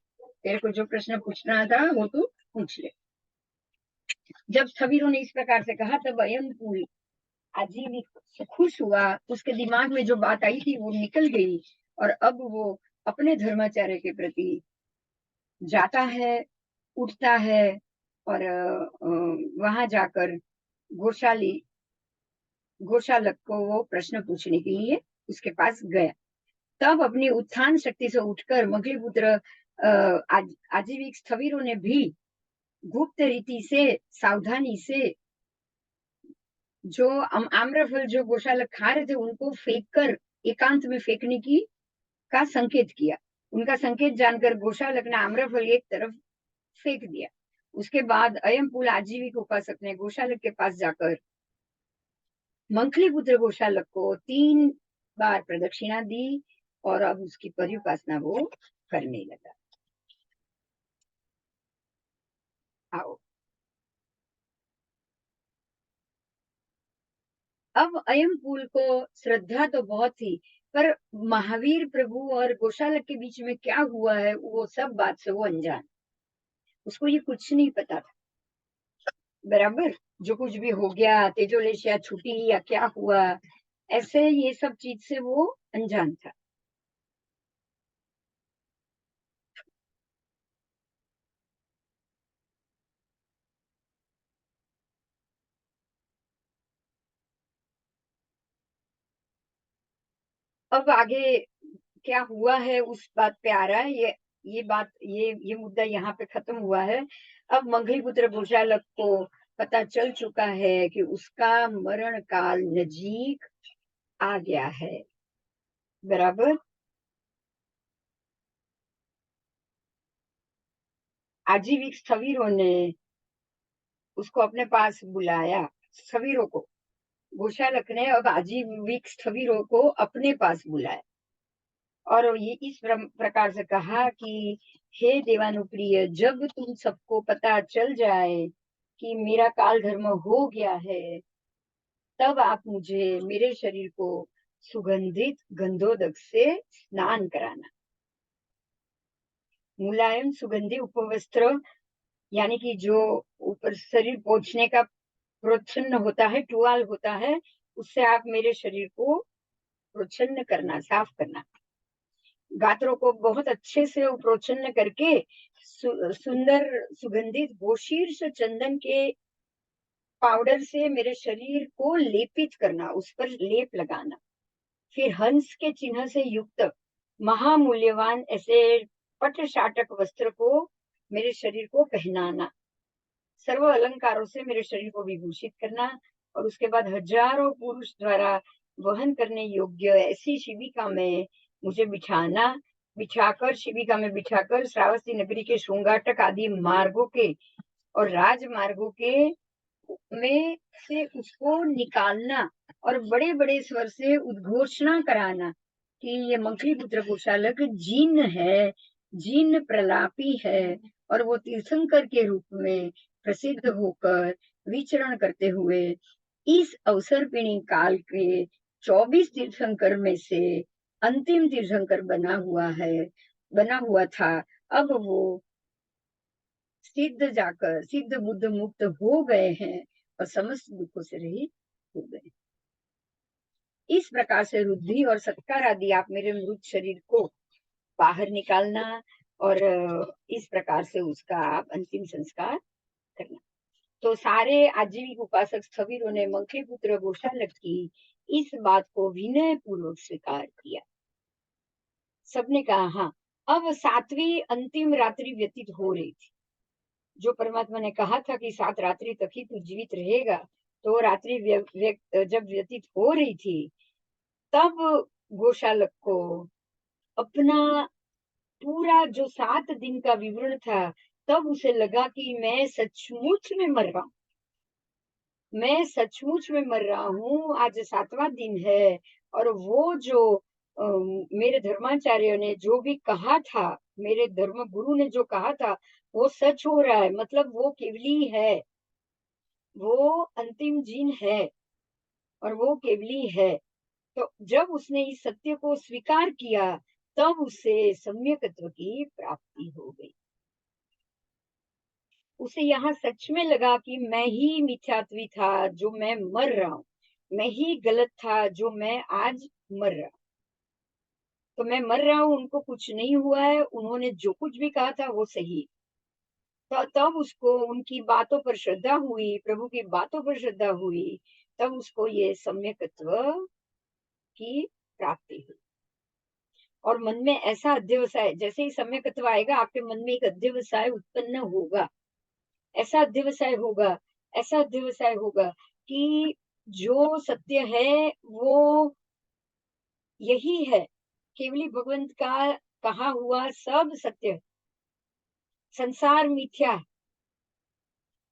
तेरे को जो प्रश्न पूछना था वो तू पूछ ले। जब स्थविरों ने इस प्रकार से कहा तब अयम पुल आजीविक खुश हुआ। उसके दिमाग में जो बात आई थी वो निकल गई और अब वो अपने धर्माचार्य के प्रति जाता है, उठता है और वहां जाकर गोशालक को वो प्रश्न पूछने के लिए उसके पास गया। तब अपनी उत्थान शक्ति से उठकर मंगलीपुत्र आजीविक स्थविरों ने भी गुप्त रीति से, सावधानी से जो आम्रफल जो गोशालक खा रहे थे उनको फेंक कर एकांत में फेंकने की का संकेत किया। उनका संकेत जानकर गोशालक ने आम्रफल एक तरफ फेंक दिया। उसके बाद अयम पुल आजीविक उपासक ने गोशालक के पास जाकर मंखलीपुत्र गोशालक को 3 बार प्रदक्षिणा दी और अब उसकी परिउपासना वो करने लगा। आओ अब अयम पुल को श्रद्धा तो बहुत थी, पर महावीर प्रभु और गोशालक के बीच में क्या हुआ है वो सब बात से वो अनजान, उसको ये कुछ नहीं पता था। बराबर, जो कुछ भी हो गया, तेजोलेशिया छुटी या क्या हुआ, ऐसे ये सब चीज से वो अनजान था। अब आगे क्या हुआ है उस बात पे आ रहा है। ये मुद्दा यहाँ पे खत्म हुआ है। अब मंगलीपुत्र गोशालक को पता चल चुका है कि उसका मरण काल नजीक आ गया है। बराबर, आजीविक स्थविरों ने उसको अपने पास बुलाया। स्थविरों को, गोशालक ने अब आजीविक स्थविरों को अपने पास बुलाया और ये इस प्रकार से कहा कि हे देवानुप्रिय, जब तुम सबको पता चल जाए कि मेरा काल धर्म हो गया है, तब आप मुझे मेरे शरीर को सुगंधित गंधोदक से स्नान कराना। मुलायम सुगंधी उपवस्त्र, यानी कि जो ऊपर शरीर पोंछने का प्रोच्छन्न होता है, टुवाल होता है, उससे आप मेरे शरीर को प्रोच्छन्न करना, साफ करना। गात्रों को बहुत अच्छे से प्रोच्छन्न करके सुंदर सुगंधित गोशीर्ष चंदन के पाउडर से मेरे शरीर को लेपित करना, उस पर लेप लगाना। फिर हंस के चिन्ह से युक्त महामूल्यवान ऐसे पट शाटक वस्त्र को मेरे शरीर को पहनाना, सर्व अलंकारों से मेरे शरीर को विभूषित करना और उसके बाद हजारों पुरुष द्वारा वहन करने योग्य ऐसी शिविका में मुझे बिठाकर शिविका में बिठाकर श्रावस्ती नगरी के श्रृंगाटक आदि मार्गों के और राजमार्गों के में से उसको निकालना और बड़े बड़े स्वर से उद्घोषणा कराना कि ये मंगलीपुत्र गोशालक जिन है, जिन प्रलापी है और वो तीर्थंकर के रूप में प्रसिद्ध होकर विचरण करते हुए इस अवसर्पिणी काल के 24 तीर्थंकर में से अंतिम तीर्थंकर बना हुआ था। अब वो सिद्ध बुद्ध मुक्त हो गए हैं और समस्त दुखों से रहित हो गए। इस प्रकार से रुद्धि और सत्कार आदि आप मेरे मृत शरीर को बाहर निकालना और इस प्रकार से उसका आप अंतिम संस्कार करना। तो सारे आजीविक उपासक स्थविरों ने मंखली पुत्र गोशालक की इस बात को विनय पूर्वक स्वीकार किया। सबने कहा हाँ। अब 7वीं अंतिम रात्रि व्यतीत हो रही थी। जो परमात्मा ने कहा था कि 7 रात्रि तक ही तू जीवित रहेगा, तो रात्रि जब व्यतीत हो रही थी, तब गोशालक को अपना पूरा जो 7 दिन का विवरण था, तब उसे लगा कि मैं सचमुच में मर रहा हूं। मैं सचमुच में मर रहा हूँ। आज 7वां दिन है और वो जो मेरे धर्माचार्य ने जो भी कहा था, मेरे धर्म गुरु ने जो कहा था, वो सच हो रहा है। मतलब वो केवली है, वो अंतिम जीन है और वो केवली है। तो जब उसने इस सत्य को स्वीकार किया, तब उसे सम्यकत्व की प्राप्ति हो गई। उसे यहाँ सच में लगा कि मैं ही मिथ्यात्वी था, जो मैं मर रहा हूँ। मैं ही गलत था, जो मैं आज मर रहा हूँ। तो मैं मर रहा हूँ, उनको कुछ नहीं हुआ है, उन्होंने जो कुछ भी कहा था वो सही। तो तब उसको उनकी बातों पर श्रद्धा हुई, प्रभु की बातों पर श्रद्धा हुई, तब उसको ये सम्यकत्व की प्राप्ति हुई। और मन में ऐसा अध्यवसाय, जैसे ही सम्यकत्व आएगा, आपके मन में एक अध्यवसाय उत्पन्न होगा। ऐसा अध्यवसाय होगा, ऐसा अध्यवसाय होगा कि जो सत्य है वो यही है। केवली भगवंत का कहा हुआ सब सत्य। संसार मिथ्या है,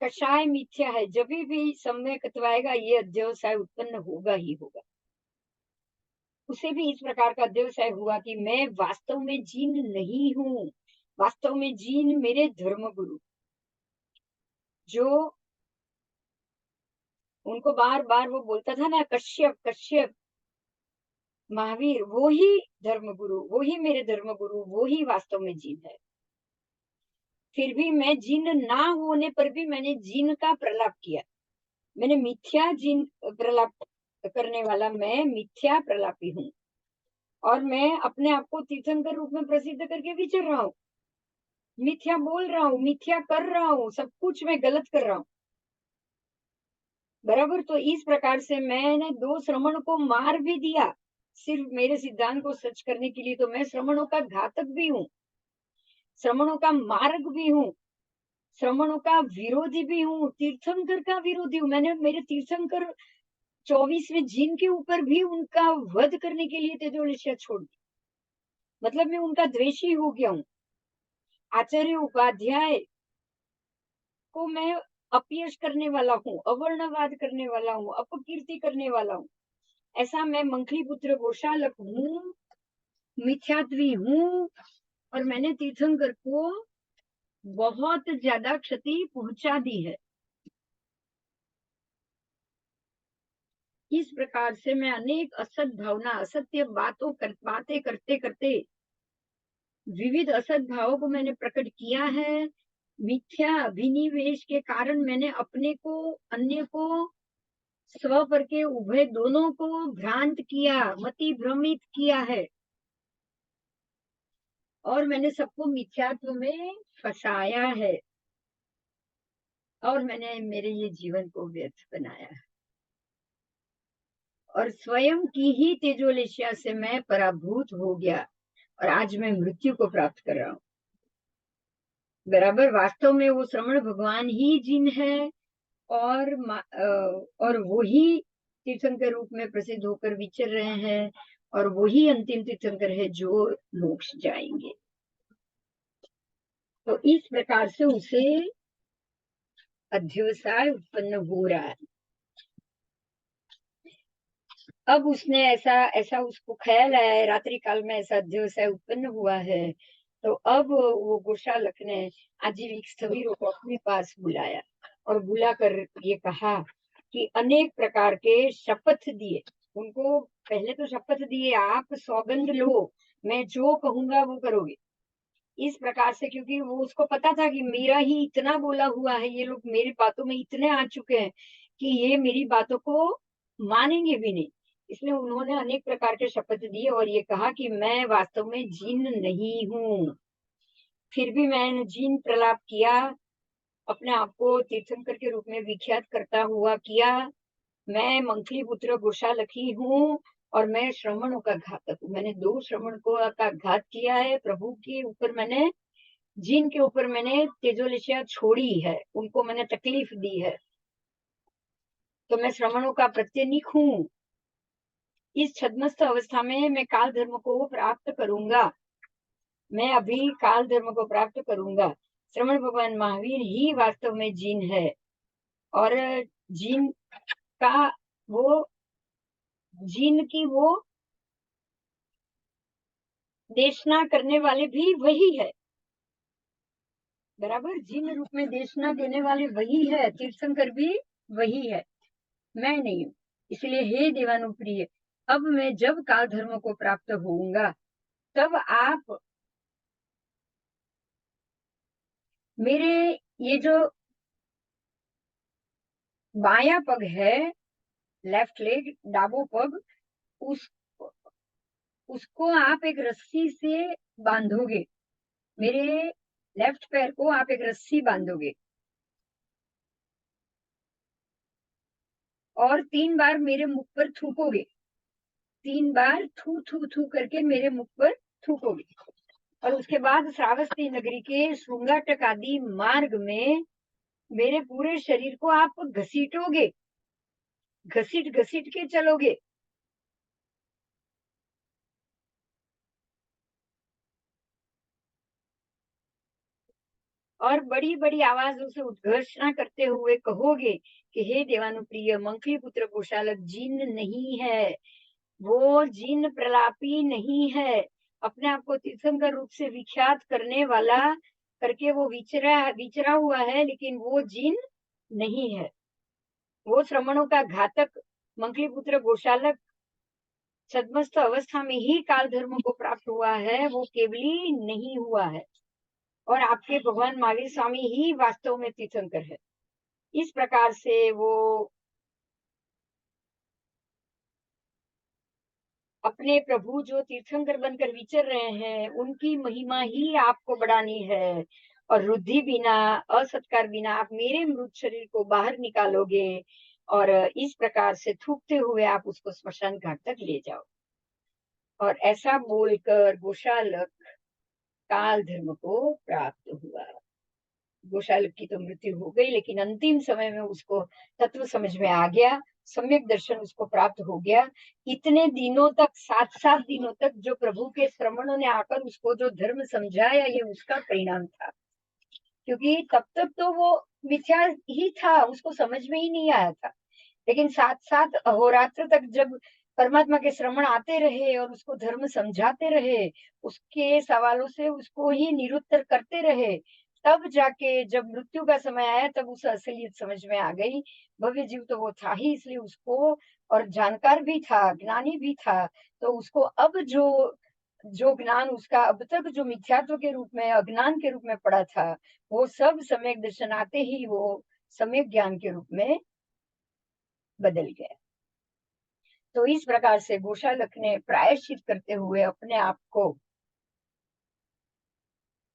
कषाय मिथ्या है। जब भी सम्यकत्व आएगा, ये अध्यवसाय उत्पन्न होगा ही होगा। उसे भी इस प्रकार का अध्यवसाय हुआ कि मैं वास्तव में जीन नहीं हूँ। वास्तव में जीन मेरे धर्मगुरु, जो उनको बार बार वो बोलता था ना, कश्यप कश्यप महावीर, वो ही धर्मगुरु, वो ही मेरे धर्मगुरु, वो ही वास्तव में जीन है। फिर भी मैं जीन ना होने पर भी मैंने जीन का प्रलाप किया। मैंने मिथ्या जीन प्रलाप करने वाला, मैं मिथ्या प्रलापी हूँ। और मैं अपने आप को तीर्थंकर रूप में प्रसिद्ध करके विचर रहा हूँ। मिथ्या बोल रहा हूँ, मिथ्या कर रहा हूँ, सब कुछ मैं गलत कर रहा हूँ। बराबर। तो इस प्रकार से मैंने 2 श्रमण को मार भी दिया, सिर्फ मेरे सिद्धांत को सच करने के लिए। तो मैं श्रमणों का घातक भी हूँ, श्रमणों का मार्ग भी हूँ, श्रमणों का विरोधी भी हूँ, तीर्थंकर का विरोधी हूँ। मैंने मेरे तीर्थंकर 24वें जीन के ऊपर भी उनका वध करने के लिए तेजोलेशिया छोड़ दी। मतलब मैं उनका द्वेषी हो गया हूँ। आचार्य उपाध्याय को मैं अपयश करने वाला हूँ, अवर्णवाद करने वाला हूँ, अपकीर्ति करने वाला हूँ। ऐसा मैं मंखली पुत्र गोशालक हूँ, मिथ्यात्वी हूँ, और मैंने तीर्थंकर को बहुत ज्यादा क्षति पहुंचा दी है। इस प्रकार से मैं अनेक असत भावना, असत्य बातें करते करते विविध असत भावों को मैंने प्रकट किया है। मिथ्या अभिनिवेश के कारण मैंने अपने को, अन्य को, स्व पर के उभय दोनों को भ्रांत किया, मति भ्रमित किया है। और मैंने सबको मिथ्यात्व में फंसाया है, और मैंने मेरे ये जीवन को व्यर्थ बनाया है। और स्वयं की ही तेजोलेशिया से मैं पराभूत हो गया, और आज मैं मृत्यु को प्राप्त कर रहा हूँ। बराबर। वास्तव में वो श्रमण भगवान ही जिन है, और वो ही तीर्थंकर रूप में प्रसिद्ध होकर विचर रहे हैं, और वही अंतिम तीर्थंकर है जो मोक्ष जाएंगे। तो इस प्रकार से उसे अध्यवसाय उत्पन्न हो रहा है। अब उसने ऐसा उसको ख्याल आया है, रात्रि काल में ऐसा अध्यवसाय उत्पन्न हुआ है। तो अब वो गोशालक ने आजीविक स्थविरों को अपने पास बुलाया। और बुलाकर ये कहा कि अनेक प्रकार के शपथ दिए उनको। पहले तो शपथ दिए, आप सौगंध लो, मैं जो कहूंगा वो करोगे, इस प्रकार से, क्योंकि वो उसको पता था कि मेरा ही इतना बोला हुआ है, ये लोग मेरी बातों में इतने आ चुके हैं कि ये मेरी बातों को मानेंगे भी नहीं। इसलिए उन्होंने अनेक प्रकार के शपथ दिए और ये कहा कि मैं वास्तव में जिन नहीं हूँ। फिर भी मैंने जिन प्रलाप किया, अपने आप को तीर्थंकर के रूप में विख्यात करता हुआ किया। मैं मंथली पुत्र गोशालखी हूँ और मैं श्रमणों का घातक हूँ। मैंने 2 श्रमण को का घात किया है। प्रभु के ऊपर मैंने, जिनके ऊपर मैंने तेजोलिशिया छोड़ी है, उनको मैंने तकलीफ दी है, तो मैं श्रमणों का प्रत्यनिक हूँ। इस छद्मस्त अवस्था में मैं काल धर्म को प्राप्त करूंगा। मैं अभी काल धर्म को प्राप्त करूंगा। श्रमण भगवान महावीर ही वास्तव में जीन है और जीन का वो, जीन की वो देशना करने वाले भी वही है। बराबर, जिन रूप में देशना देने वाले वही है, तीर्थंकर भी वही है, मैं नहीं हूँ। इसलिए हे देवानुप्रिय, अब मैं जब काल धर्म को प्राप्त होऊंगा तब आप मेरे ये जो बाया पग है, लेफ्ट लेग, डाबो पग, उस उसको आप एक रस्सी से बांधोगे। मेरे लेफ्ट पैर को आप एक रस्सी बांधोगे और 3 बार मेरे मुख पर थूकोगे। 3 बार थू थू थू करके मेरे मुख पर थूकोगे और उसके बाद श्रावस्ती नगरी के श्रृंगाटक आदि मार्ग में मेरे पूरे शरीर को आप घसीटोगे, घसीट घसीट के चलोगे। और बड़ी बड़ी आवाजों से उद्घोषणा करते हुए कहोगे कि हे देवानुप्रिय, मंथली पुत्र गोशालक जिन नहीं है, वो जिन प्रलापी नहीं है, अपने आप को तीर्थंकर रूप से विख्यात करने वाला करके वो विचरा हुआ है, लेकिन वो जिन नहीं है। वो श्रमणों का घातक मंथली पुत्र गोशालक छद्मस्त अवस्था में ही काल धर्म को प्राप्त हुआ है, वो केवली नहीं हुआ है। और आपके भगवान महावीर स्वामी ही वास्तव में तीर्थंकर है। इस प्रकार से वो अपने प्रभु जो तीर्थंकर बनकर विचर रहे हैं, उनकी महिमा ही आपको बढ़ानी है। और रुद्धि बिना, असत्कार बिना आप मेरे मृत शरीर को बाहर निकालोगे और इस प्रकार से थूकते हुए आप उसको स्मशान घाट तक ले जाओ। और ऐसा बोलकर गोशालक काल धर्म को प्राप्त हुआ। गोशालक की तो मृत्यु हो गई, लेकिन अंतिम समय में उसको तत्व समझ में आ गया, सम्यक दर्शन उसको प्राप्त हो गया। इतने दिनों तक, 7-7 दिनों तक जो प्रभु के श्रमणों ने आकर उसको जो धर्म समझाया, ये उसका परिणाम था। क्योंकि तब तक तो वो मिथ्या ही था, उसको समझ में ही नहीं आया था। लेकिन 7-7 अहोरात्र तक जब परमात्मा के श्रमण आते रहे और उसको धर्म समझाते रहे, उसके सवालों से उसको ही निरुत्तर करते रहे, तब जाके जब मृत्यु का समय आया तब उसे असलियत समझ में आ गई। भव्य जीव तो वो था ही, इसलिए उसको, और जानकार भी था, ज्ञानी भी था, तो उसको अब जो जो ज्ञान उसका अब तक जो मिथ्यात्व के रूप में, अज्ञान के रूप में पड़ा था, वो सब सम्यक दर्शन आते ही वो सम्यक ज्ञान के रूप में बदल गया। तो इस प्रकार से गोशालक ने प्रायश्चित करते हुए अपने आप को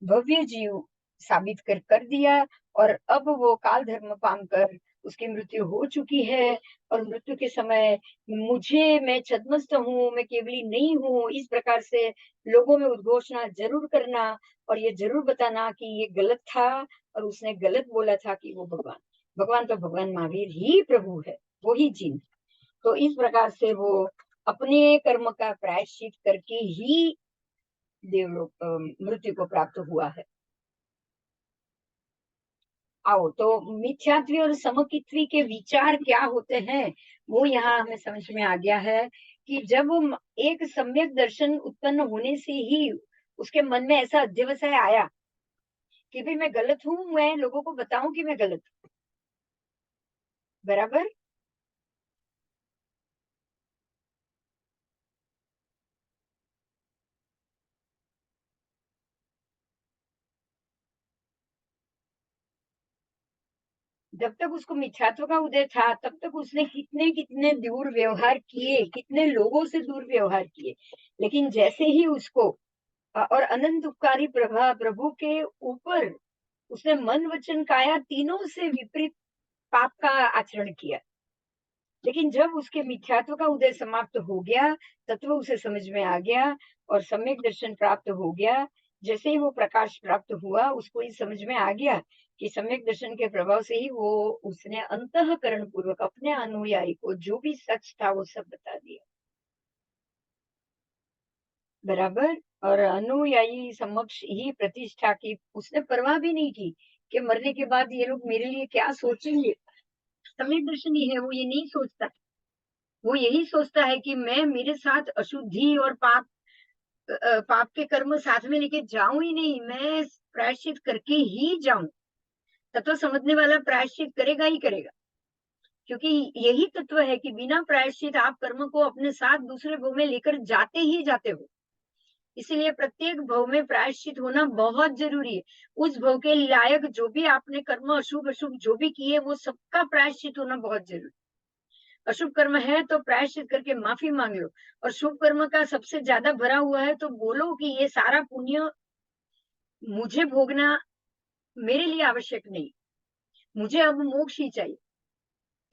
भव्य जीव साबित कर दिया। और अब वो काल धर्म पाकर उसकी मृत्यु हो चुकी है। और मृत्यु के समय मुझे, मैं छद्मस्त हूँ, मैं केवली नहीं हूँ, इस प्रकार से लोगों में उद्घोषणा जरूर करना और ये जरूर बताना कि ये गलत था और उसने गलत बोला था कि वो भगवान, भगवान तो भगवान महावीर ही प्रभु है, वो ही जिन। तो इस प्रकार से वो अपने कर्म का प्रायश्चित करके ही देवलोक मृत्यु को प्राप्त हुआ है। आओ तो मिथ्यात्वी और समकित्वी के विचार क्या होते हैं, वो यहाँ हमें समझ में आ गया है कि जब एक सम्यक दर्शन उत्पन्न होने से ही उसके मन में ऐसा अध्यवसाय आया कि भाई मैं गलत हूँ, मैं लोगों को बताऊं कि मैं गलत हूँ। बराबर। जब तक उसको मिथ्यात्व का उदय था तब तक उसने कितने कितने दूर व्यवहार किए, कितने लोगों से दूर व्यवहार किए। लेकिन जैसे ही उसको और अनंत उपकारी प्रभु के ऊपर उसने मन वचन काया तीनों से विपरीत पाप का आचरण किया। लेकिन जब उसके मिथ्यात्व का उदय समाप्त हो गया, तत्व उसे समझ में आ गया और सम्यक दर्शन प्राप्त हो गया। जैसे ही वो प्रकाश प्राप्त हुआ, उसको ये समझ में आ गया कि सम्यक दर्शन के प्रभाव से ही वो उसने अंतःकरण पूर्वक अपने अनुयायी को जो भी सच था वो सब बता दिया। बराबर। और अनुयायी समक्ष ही प्रतिष्ठा की उसने परवाह भी नहीं की कि मरने के बाद ये लोग मेरे लिए क्या सोचेंगे। सम्यक दर्शन ही है, वो ये नहीं सोचता। वो यही सोचता है कि मैं मेरे साथ अशुद्धि और पाप के कर्म साथ में लेके जाऊं ही नहीं, मैं प्रायश्चित करके ही जाऊं। तत्व समझने वाला प्रायश्चित करेगा ही करेगा, क्योंकि यही तत्व है कि बिना प्रायश्चित आप कर्म को अपने साथ दूसरे भव में लेकर जाते ही जाते हो। इसीलिए प्रत्येक भव में प्रायश्चित होना बहुत जरूरी है। उस भव के लायक जो भी आपने कर्म अशुभ अशुभ जो भी किए वो सबका प्रायश्चित होना बहुत जरूरी। अशुभ कर्म है तो प्रायश्चित करके माफी मांग लो, और शुभ कर्म का सबसे ज्यादा भरा हुआ है तो बोलो कि ये सारा पुण्य मुझे भोगना मेरे लिए आवश्यक नहीं, मुझे अब मोक्ष ही चाहिए।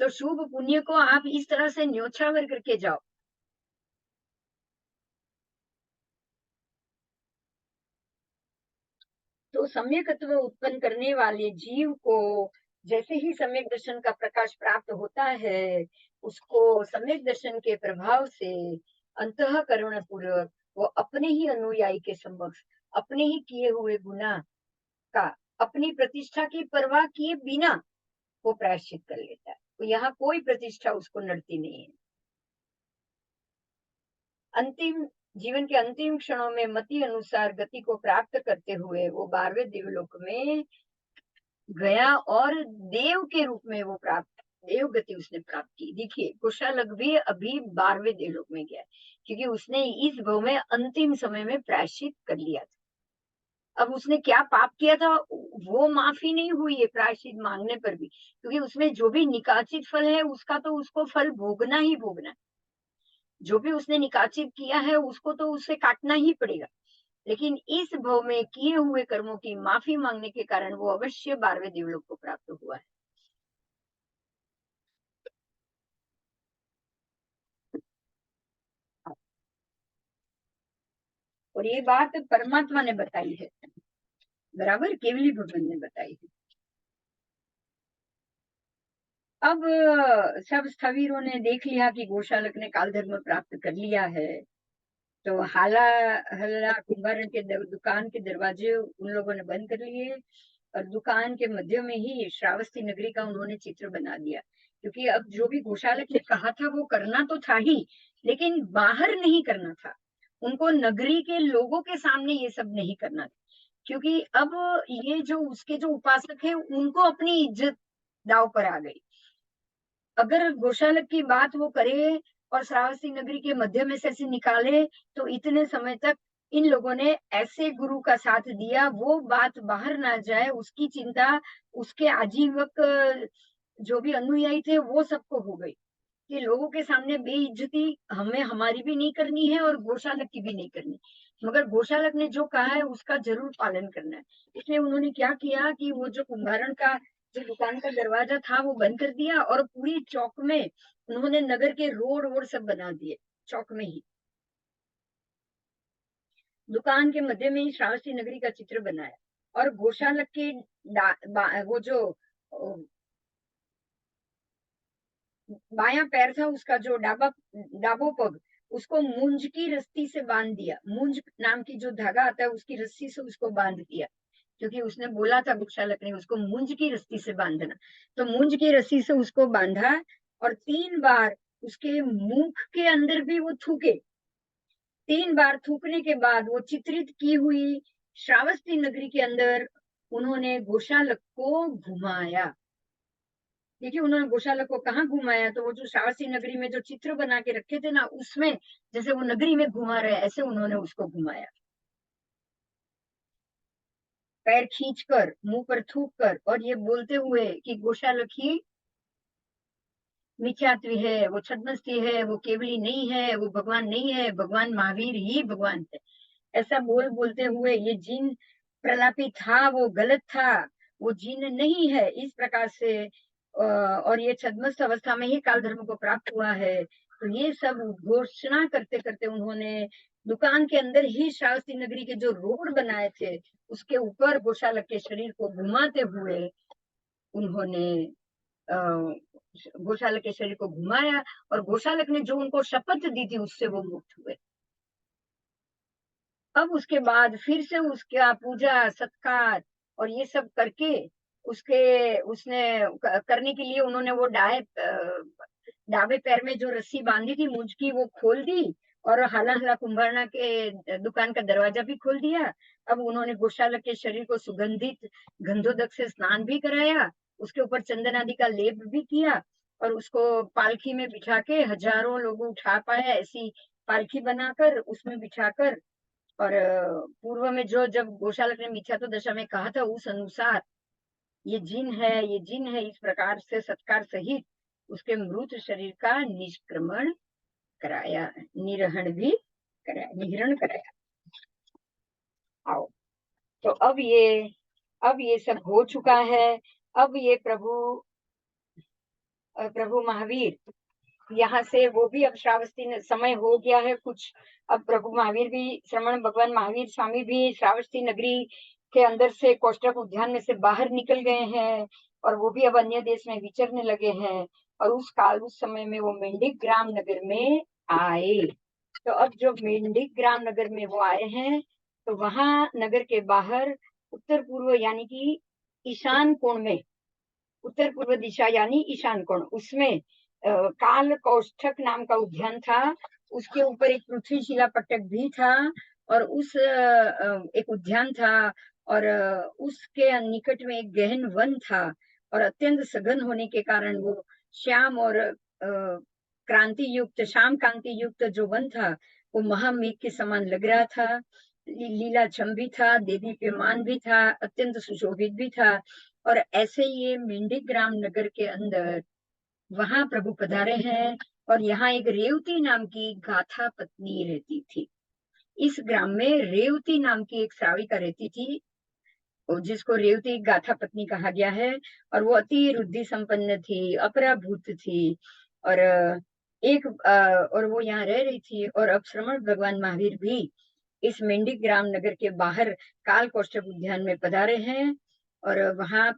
तो शुभ पुण्य को आप इस तरह से न्योछावर करके जाओ। तो सम्यकत्व उत्पन्न करने वाले जीव को जैसे ही सम्यक दर्शन का प्रकाश प्राप्त होता है, उसको सम्यक दर्शन के प्रभाव से अंतःकरण पूर्वक वो अपने ही अनुयायी के समक्ष अपने ही किए हुए गुनाह का अपनी प्रतिष्ठा की परवाह किए बिना वो प्रायश्चित कर लेता है। तो यहाँ कोई प्रतिष्ठा उसको नड़ती नहीं है। अंतिम जीवन के अंतिम क्षणों में मति अनुसार गति को प्राप्त करते हुए वो 12वें देवलोक में गया और देव के रूप में वो प्राप्त देव गति उसने प्राप्त की। देखिए कुशालक भी अभी 12वें देवलोक में गया, क्योंकि उसने इस भव में अंतिम समय में प्रायश्चित कर लिया था। अब उसने क्या पाप किया था वो माफी नहीं हुई है प्रायश्चित मांगने पर भी, क्योंकि उसमें जो भी निकाचित फल है उसका तो उसको फल भोगना ही भोगना। जो भी उसने निकाचित किया है उसको तो उसे काटना ही पड़ेगा। लेकिन इस भव में किए हुए कर्मों की माफी मांगने के कारण वो अवश्य 12वें देवलोक को प्राप्त हुआ है। और ये बात परमात्मा ने बताई है, बराबर केवली भगवान ने बताई है। अब सब स्थवीरों ने देख लिया कि गोशालक ने काल धर्म प्राप्त कर लिया है, तो हाला हल्ला कुंभारण के दुकान के दरवाजे उन लोगों ने बंद कर लिए और दुकान के मध्य में ही श्रावस्ती नगरी का उन्होंने चित्र बना दिया। क्योंकि अब जो भी गोशालक ने कहा था वो करना तो था ही, लेकिन बाहर नहीं करना था। उनको नगरी के लोगों के सामने ये सब नहीं करना था, क्योंकि अब ये जो उसके जो उपासक है उनको अपनी इज्जत दाव पर आ गई। अगर गोशालक की बात वो करे और श्रावस्ती नगरी के मध्य में से ऐसे निकाले, तो इतने समय तक इन लोगों ने ऐसे गुरु का साथ दिया, वो बात बाहर ना जाए उसकी चिंता उसके आजीवक जो भी अनुयायी थे वो सबको हो गई कि लोगों के सामने बेइज्जती हमें हमारी भी नहीं करनी है और गोशालक की भी नहीं करनी, मगर गोशालक ने जो कहा है उसका जरूर पालन करना है। इसलिए उन्होंने क्या किया कि वो जो कुंभारण का जो दुकान का दरवाजा था वो बंद कर दिया और पूरी चौक में उन्होंने नगर के रोड वोड सब बना दिए चौक में ही। दुकान के मध्य में ही श्रावस्ती नगरी का चित्र बनाया और गोशालक के वो जो बायां पैर था उसका जो डाबो पग उसको मूंज की रस्सी से बांध दिया। मूंज नाम की जो धागा आता है उसकी रस्सी से उसको बांध दिया, क्योंकि उसने बोला था भिक्षालक ने उसको मूंज की रस्सी से बांधना। तो मूंज की रस्सी से उसको बांधा और 3 बार उसके मुख के अंदर भी वो थूके। 3 बार थूकने के बाद वो चित्रित की हुई श्रावस्ती नगरी के अंदर उन्होंने गोशालक को घुमाया। देखिए उन्होंने गौशाला को कहाँ घुमाया, तो वो जो श्रावस्ती नगरी में जो चित्र बना के रखे थे ना, उसमें जैसे वो नगरी में घुमा रहे ऐसे उन्होंने उसको घुमाया, पैर खींचकर, मुंह पर थूक कर, और ये बोलते हुए कि गौशालकी मिथ्यात्व है, वो छद्मस्ती है, वो केवली नहीं है, वो भगवान नहीं है, भगवान महावीर ही भगवान है। ऐसा बोलते हुए ये जिन प्रलापी था वो गलत था, वो जिन नहीं है इस प्रकार से, और ये छद्मस्त अवस्था में ही काल धर्म को प्राप्त हुआ है। तो ये सब घोषणा करते करते उन्होंने दुकान के अंदर ही श्रावस्ती नगरी के जो रोड बनाए थे उसके ऊपर गौशालक के शरीर को घुमाते हुए उन्होंने गौशालक के शरीर को घुमाया, और गौशालक ने जो उनको शपथ दी थी उससे वो मुक्त हुए। अब उसके बाद फिर से उसका पूजा सत्कार और ये सब करके उसके उसने करने के लिए उन्होंने वो डाबे पैर में जो रस्सी बांधी थी मुझ की वो खोल दी, और हाला हाला कुंभारना के दुकान का दरवाजा भी खोल दिया। अब उन्होंने गौशालक के शरीर को सुगंधित गंधोदक से स्नान भी कराया, उसके ऊपर चंदन आदि का लेप भी किया, और उसको पालकी में बिठा के हजारों लोग उठा पाए ऐसी पालकी बनाकर उसमें बिठाकर, और पूर्व में जो जब गौशालक ने मिथ्या तो दशा में कहा था उस अनुसार ये जिन है, ये जिन है, इस प्रकार से सत्कार सहित उसके मृत शरीर का निष्क्रमण कराया, निरहण भी कराया, निहरण कराया। आओ, तो अब ये सब हो चुका है। अब ये प्रभु महावीर यहाँ से वो भी अब श्रावस्ती समय हो गया है कुछ। अब प्रभु महावीर भी, श्रमण भगवान महावीर स्वामी भी श्रावस्ती नगरी के अंदर से कोष्टक उद्यान में से बाहर निकल गए हैं, और वो भी अब अन्य देश में विचरने लगे हैं। और उस समय में वो मेंढिक ग्राम नगर में आए। तो अब जो मेंढिक ग्राम नगर में वो आए हैं, तो वहां नगर के बाहर उत्तर पूर्व यानी कि ईशान कोण में, उत्तर पूर्व दिशा यानी ईशान कोण, उसमें काल कौष्ठक नाम का उद्यान था। उसके ऊपर एक पृथ्वी शिला पट्टक भी था, और उस एक उद्यान था, और उसके निकट में एक गहन वन था, और अत्यंत सघन होने के कारण वो श्याम और क्रांति युक्त, श्याम कांति युक्त जो वन था वो महामेघ के समान लग रहा था। लीलाछम भी था, देदीप्यमान भी था, अत्यंत सुशोभित भी था। और ऐसे ये मेंढिक ग्राम नगर के अंदर वहां प्रभु पधारे हैं, और यहाँ एक रेवती नाम की गाथा पत्नी रहती थी। इस ग्राम में रेवती नाम की एक श्राविका रहती थी, जिसको रेवती गाथा पत्नी कहा गया है। और वो अति रुद्धि संपन्न थी, अपराभूत थी, और और वो यहाँ रह रही थी। और अब श्रमण भगवान महावीर भी इस मेंढिक ग्राम नगर के बाहर काल कौष्टक उद्यान में पधारे हैं, और वहां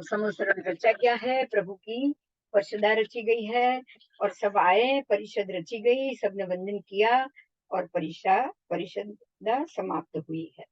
समोसरण रचा गया है, प्रभु की परिषदा रची गई है, और सब आए, परिषद रची गई, सबने वंदन किया, और परिषदा समाप्त हुई है।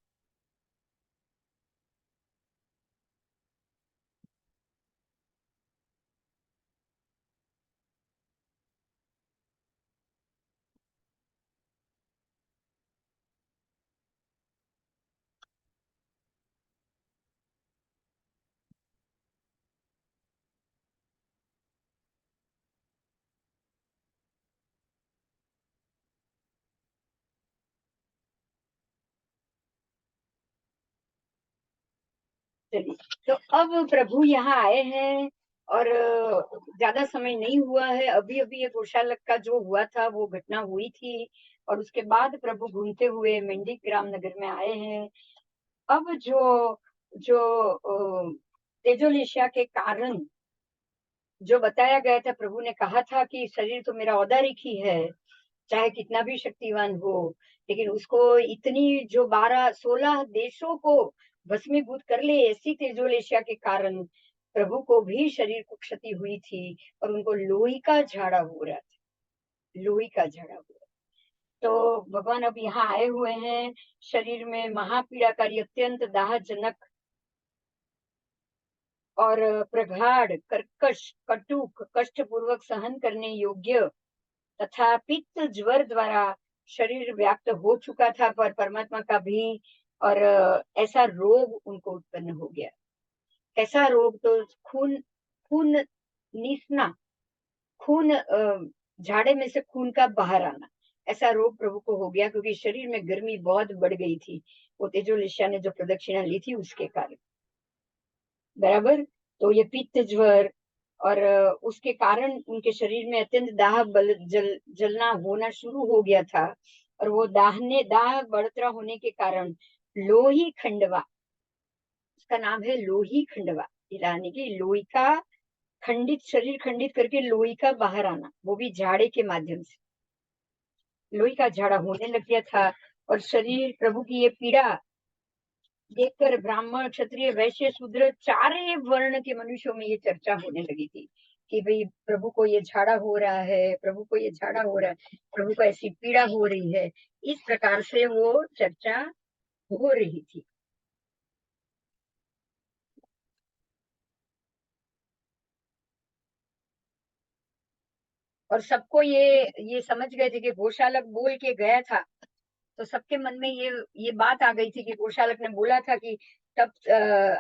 चलिए, तो अब प्रभु यहाँ आए हैं, और ज्यादा समय नहीं हुआ है, अभी अभी ये गौशालक का जो हुआ था वो घटना हुई थी, और उसके बाद प्रभु घूमते हुए मेंढिक ग्राम नगर में आए हैं। अब जो जो तेजोलिशिया के कारण जो बताया गया था, प्रभु ने कहा था कि शरीर तो मेरा औदारिक ही है, चाहे कितना भी शक्तिवान हो, लेकिन उसको इतनी जो 12-16 देशों को भस्मीभूत कर ले ऐसी तेजोलेशिया के कारण प्रभु को भी शरीर को क्षति हुई थी, और उनको लोही का झाड़ा हो रहा था, लोही का झाड़ा हो रहा। तो भगवान अब यहाँ आए हुए हैं, शरीर में महापीड़ाकारी, अत्यंत दाहजनक और प्रगाढ़, कर्कश, कटुक, कष्ट पूर्वक सहन करने योग्य तथा पित्त ज्वर द्वारा शरीर व्याप्त हो चुका था, पर परमात्मा का भी, और ऐसा रोग उनको उत्पन्न हो गया। ऐसा रोग तो खून खून नीसना, खून, झाड़े में से खून का बाहर आना, ऐसा रोग प्रभु को हो गया, क्योंकि शरीर में गर्मी बहुत बढ़ गई थी, वो तेजोलिशा ने जो प्रदक्षिणा ली थी उसके कारण। बराबर। तो ये पित्त ज्वर और उसके कारण उनके शरीर में अत्यंत दाह जलना होना शुरू हो गया था। और वो दाह बढ़तरा होने के कारण लोही खंडवा, उसका नाम है लोही खंडवा, यानी कि लोही का खंडित, शरीर खंडित करके लोही का बाहर आना, वो भी झाड़े के माध्यम से लोही का झाड़ा होने लग गया था। और शरीर, प्रभु की ये पीड़ा देखकर ब्राह्मण, क्षत्रिय, वैश्य, शूद्र, चारे वर्ण के मनुष्यों में ये चर्चा होने लगी थी कि भाई प्रभु को ये झाड़ा हो रहा है, प्रभु को ये झाड़ा हो रहा है, प्रभु को ऐसी पीड़ा हो रही है। इस प्रकार से वो चर्चा हो रही थी। और सबको ये समझ गए थे कि गोशालक बोल के गया था, तो सबके मन में ये बात आ गई थी कि गोशालक ने बोला था कि तब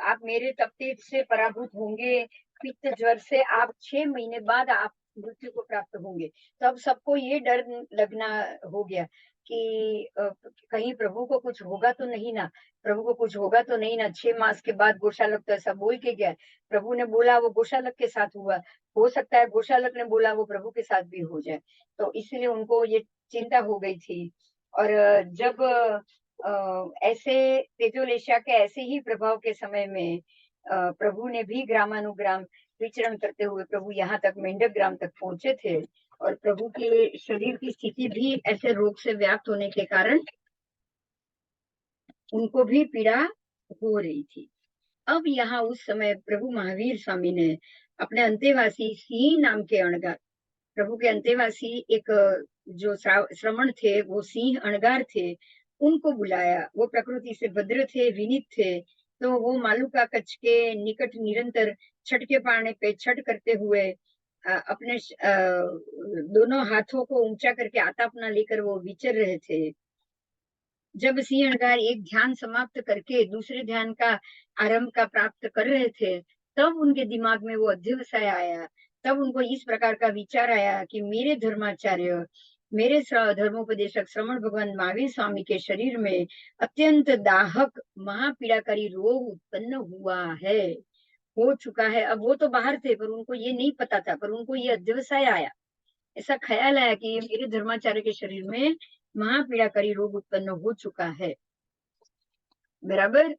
आप मेरे तब तेज से पराभूत होंगे, पित्त ज्वर से आप 6 महीने बाद आप मृत्यु को प्राप्त होंगे। तब सबको ये डर लगना हो गया कि कहीं प्रभु को कुछ होगा तो नहीं ना, प्रभु को कुछ होगा तो नहीं ना। 6 मास के बाद गोशालक तो ऐसा बोल के गया, प्रभु ने बोला वो गोशालक के साथ हुआ, हो सकता है गोशालक ने बोला वो प्रभु के साथ भी हो जाए। तो इसलिए उनको ये चिंता हो गई थी। और जब ऐसे तेजोलेशा के ऐसे ही प्रभाव के समय में प्रभु ने भी ग्रामानुग्राम विचरण करते हुए प्रभु यहाँ तक, मेंढक ग्राम तक पहुंचे थे। और प्रभु के शरीर की स्थिति भी ऐसे रोग से व्याप्त होने के कारण उनको भी पीड़ा हो रही थी। अब यहाँ उस समय प्रभु महावीर स्वामी ने अपने अंतेवासी सिंह नाम के अणगार, प्रभु के अंतेवासी एक जो श्रमण थे, वो सिंह अणगार थे, उनको बुलाया। वो प्रकृति से भद्र थे, विनीत थे। तो वो मालूका कच्छ के निकट निरंतर छठ के पानी पे छठ करते हुए अपने दोनों हाथों को ऊंचा करके आता अपना लेकर वो विचर रहे थे। जब सिंह अणगार एक ध्यान समाप्त करके दूसरे ध्यान का आरंभ का प्राप्त कर रहे थे, तब उनके दिमाग में वो अध्यवसाय आया। तब उनको इस प्रकार का विचार आया कि मेरे धर्माचार्य, मेरे धर्मोपदेशक श्रमण भगवान महावीर स्वामी के शरीर में अत्यंत दाहक महापीड़ाकारी रोग उत्पन्न हुआ है, हो चुका है। अब वो तो बाहर थे, पर उनको ये नहीं पता था, पर उनको ये अध्यवसाय आया, ऐसा ख्याल आया कि मेरे धर्माचार्य के शरीर में महापीड़ाकारी रोग उत्पन्न हो चुका है। बराबर।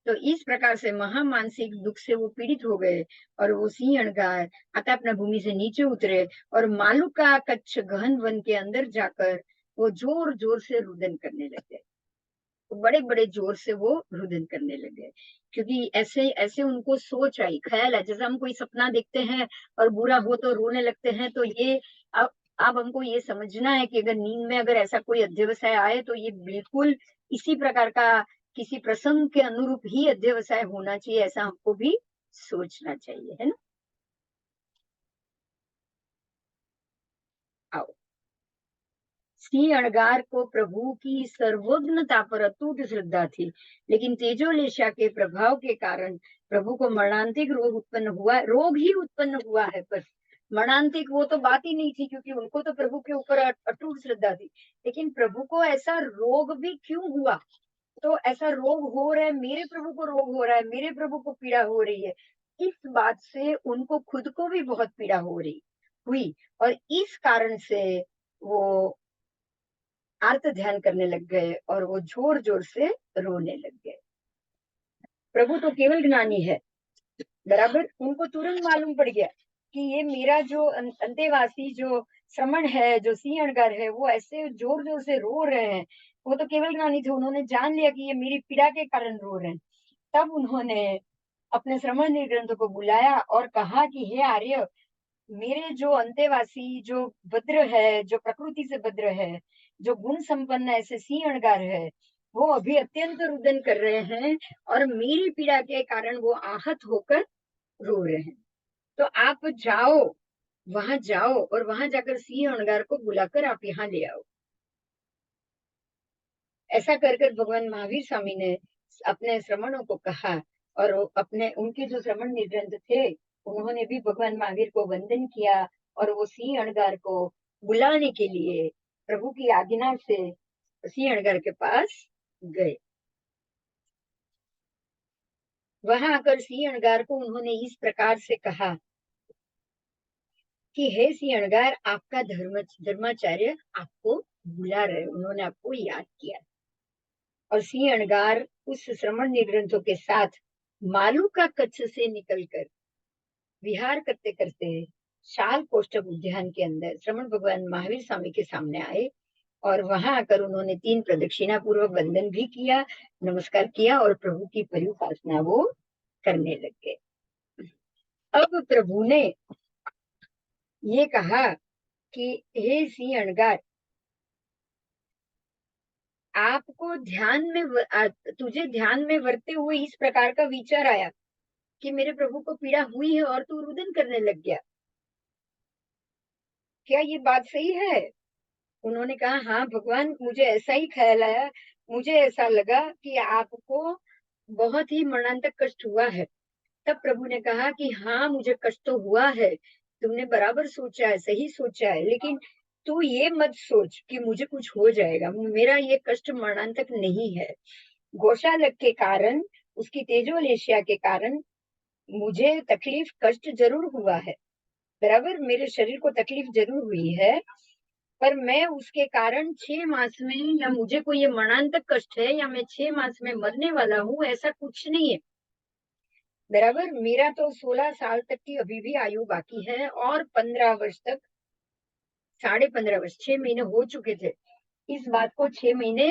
तो इस प्रकार से महामानसिक दुख से वो पीड़ित हो गए और वो सिंह अणगार अतः अपना भूमि से नीचे उतरे और मालूका कच्छ गहन वन के अंदर जाकर वो जोर जोर से रुदन करने लगे। तो बड़े बड़े जोर से वो रुदन करने लगे, क्योंकि ऐसे ऐसे उनको सोच आई, ख्याल है, जैसे हम कोई सपना देखते हैं और बुरा हो तो रोने लगते हैं। तो ये अब अब हमको ये समझना है कि अगर नींद में अगर ऐसा कोई अध्यवसाय आए तो ये बिल्कुल इसी प्रकार का किसी प्रसंग के अनुरूप ही अध्यवसाय होना चाहिए, ऐसा हमको भी सोचना चाहिए, है ना। आओ। सिंह अणगार को प्रभु की सर्वज्ञता पर अटूट श्रद्धा थी, लेकिन तेजोलेशा के प्रभाव के कारण प्रभु को मरणांतिक रोग उत्पन्न हुआ, रोग ही उत्पन्न हुआ है बस। मरणांतिक वो तो बात ही नहीं थी, क्योंकि उनको तो प्रभु के ऊपर अटूट श्रद्धा थी। लेकिन प्रभु को ऐसा रोग भी क्यों हुआ, तो ऐसा रोग हो रहा है, मेरे प्रभु को रोग हो रहा है, मेरे प्रभु को पीड़ा हो रही है, इस बात से उनको खुद को भी बहुत पीड़ा हो रही हुई। और इस कारण से वो आर्त ध्यान करने लग गए और वो जोर जोर से रोने लग गए। प्रभु तो केवल ज्ञानी है। बराबर। उनको तुरंत मालूम पड़ गया कि ये मेरा जो अंतेवासी जो श्रमण है, जो सिंह अणगार है, वो ऐसे जोर जोर से रो रहे हैं। वो तो केवल ज्ञानी थे, उन्होंने जान लिया कि ये मेरी पीड़ा के कारण रो रहे हैं। तब उन्होंने अपने श्रमण निर्ग्रंथ को बुलाया और कहा कि हे आर्य, मेरे जो अंतेवासी जो भद्र है, जो प्रकृति से भद्र है, जो गुण संपन्न ऐसे सिंह अणगार है, वो अभी अत्यंत रुदन कर रहे हैं और मेरी पीड़ा के कारण वो आहत होकर रो रहे हैं। तो आप जाओ, वहां जाओ और वहां जाकर सिंह अणगार को बुलाकर आप यहाँ ले आओ। ऐसा कर कर भगवान महावीर स्वामी ने अपने श्रमणों को कहा और अपने उनके जो श्रमण निर्ग्रंथ थे उन्होंने भी भगवान महावीर को वंदन किया और वो सिंह अणगार को बुलाने के लिए प्रभु की आज्ञा से सिंह अणगार के पास गए। वहां आकर सिंह अणगार को उन्होंने इस प्रकार से कहा कि हे सिंह अणगार, आपका धर्माचार्य आपको बुला रहे, उन्होंने आपको याद किया। और सिंह अणगार उस श्रमण निर्ग्रंथों के साथ मालू का कच्छ से निकलकर विहार करते करते शाल कोष्ठक उद्यान के अंदर श्रमण भगवान महावीर स्वामी के सामने आए और वहां आकर उन्होंने 3 प्रदक्षिणा पूर्वक वंदन भी किया, नमस्कार किया और प्रभु की परिउपासना वो करने लग गए। अब प्रभु ने ये कहा कि हे सिंह अणगार, आपको तुझे ध्यान में वर्ते हुए इस प्रकार का विचार आया कि मेरे प्रभु को पीड़ा हुई है और तू रुदन करने लग गया, क्या ये बात सही है? उन्होंने कहा, हाँ भगवान, मुझे ऐसा ही ख्याल आया, मुझे ऐसा लगा कि आपको बहुत ही मरणांतक कष्ट हुआ है। तब प्रभु ने कहा कि हाँ, मुझे कष्ट तो हुआ है, तुमने बराबर सोचा है, सही सोचा है, लेकिन तू ये मत सोच कि मुझे कुछ हो जाएगा, मेरा ये कष्ट मरणांतक नहीं है। गौशालक के कारण, उसकी तेजोल एशिया के कारण मुझे तकलीफ कष्ट जरूर हुआ है, बराबर मेरे शरीर को तकलीफ जरूर हुई है, पर मैं उसके कारण 6 मास में, या मुझे कोई ये मरणांतक कष्ट है या मैं 6 मास में मरने वाला हूँ, ऐसा कुछ नहीं है। बराबर मेरा तो 16 साल तक की अभी भी आयु बाकी है और 15 वर्ष तक, 15.5 वर्ष, 6 महीने हो चुके थे, इस बात को 6 महीने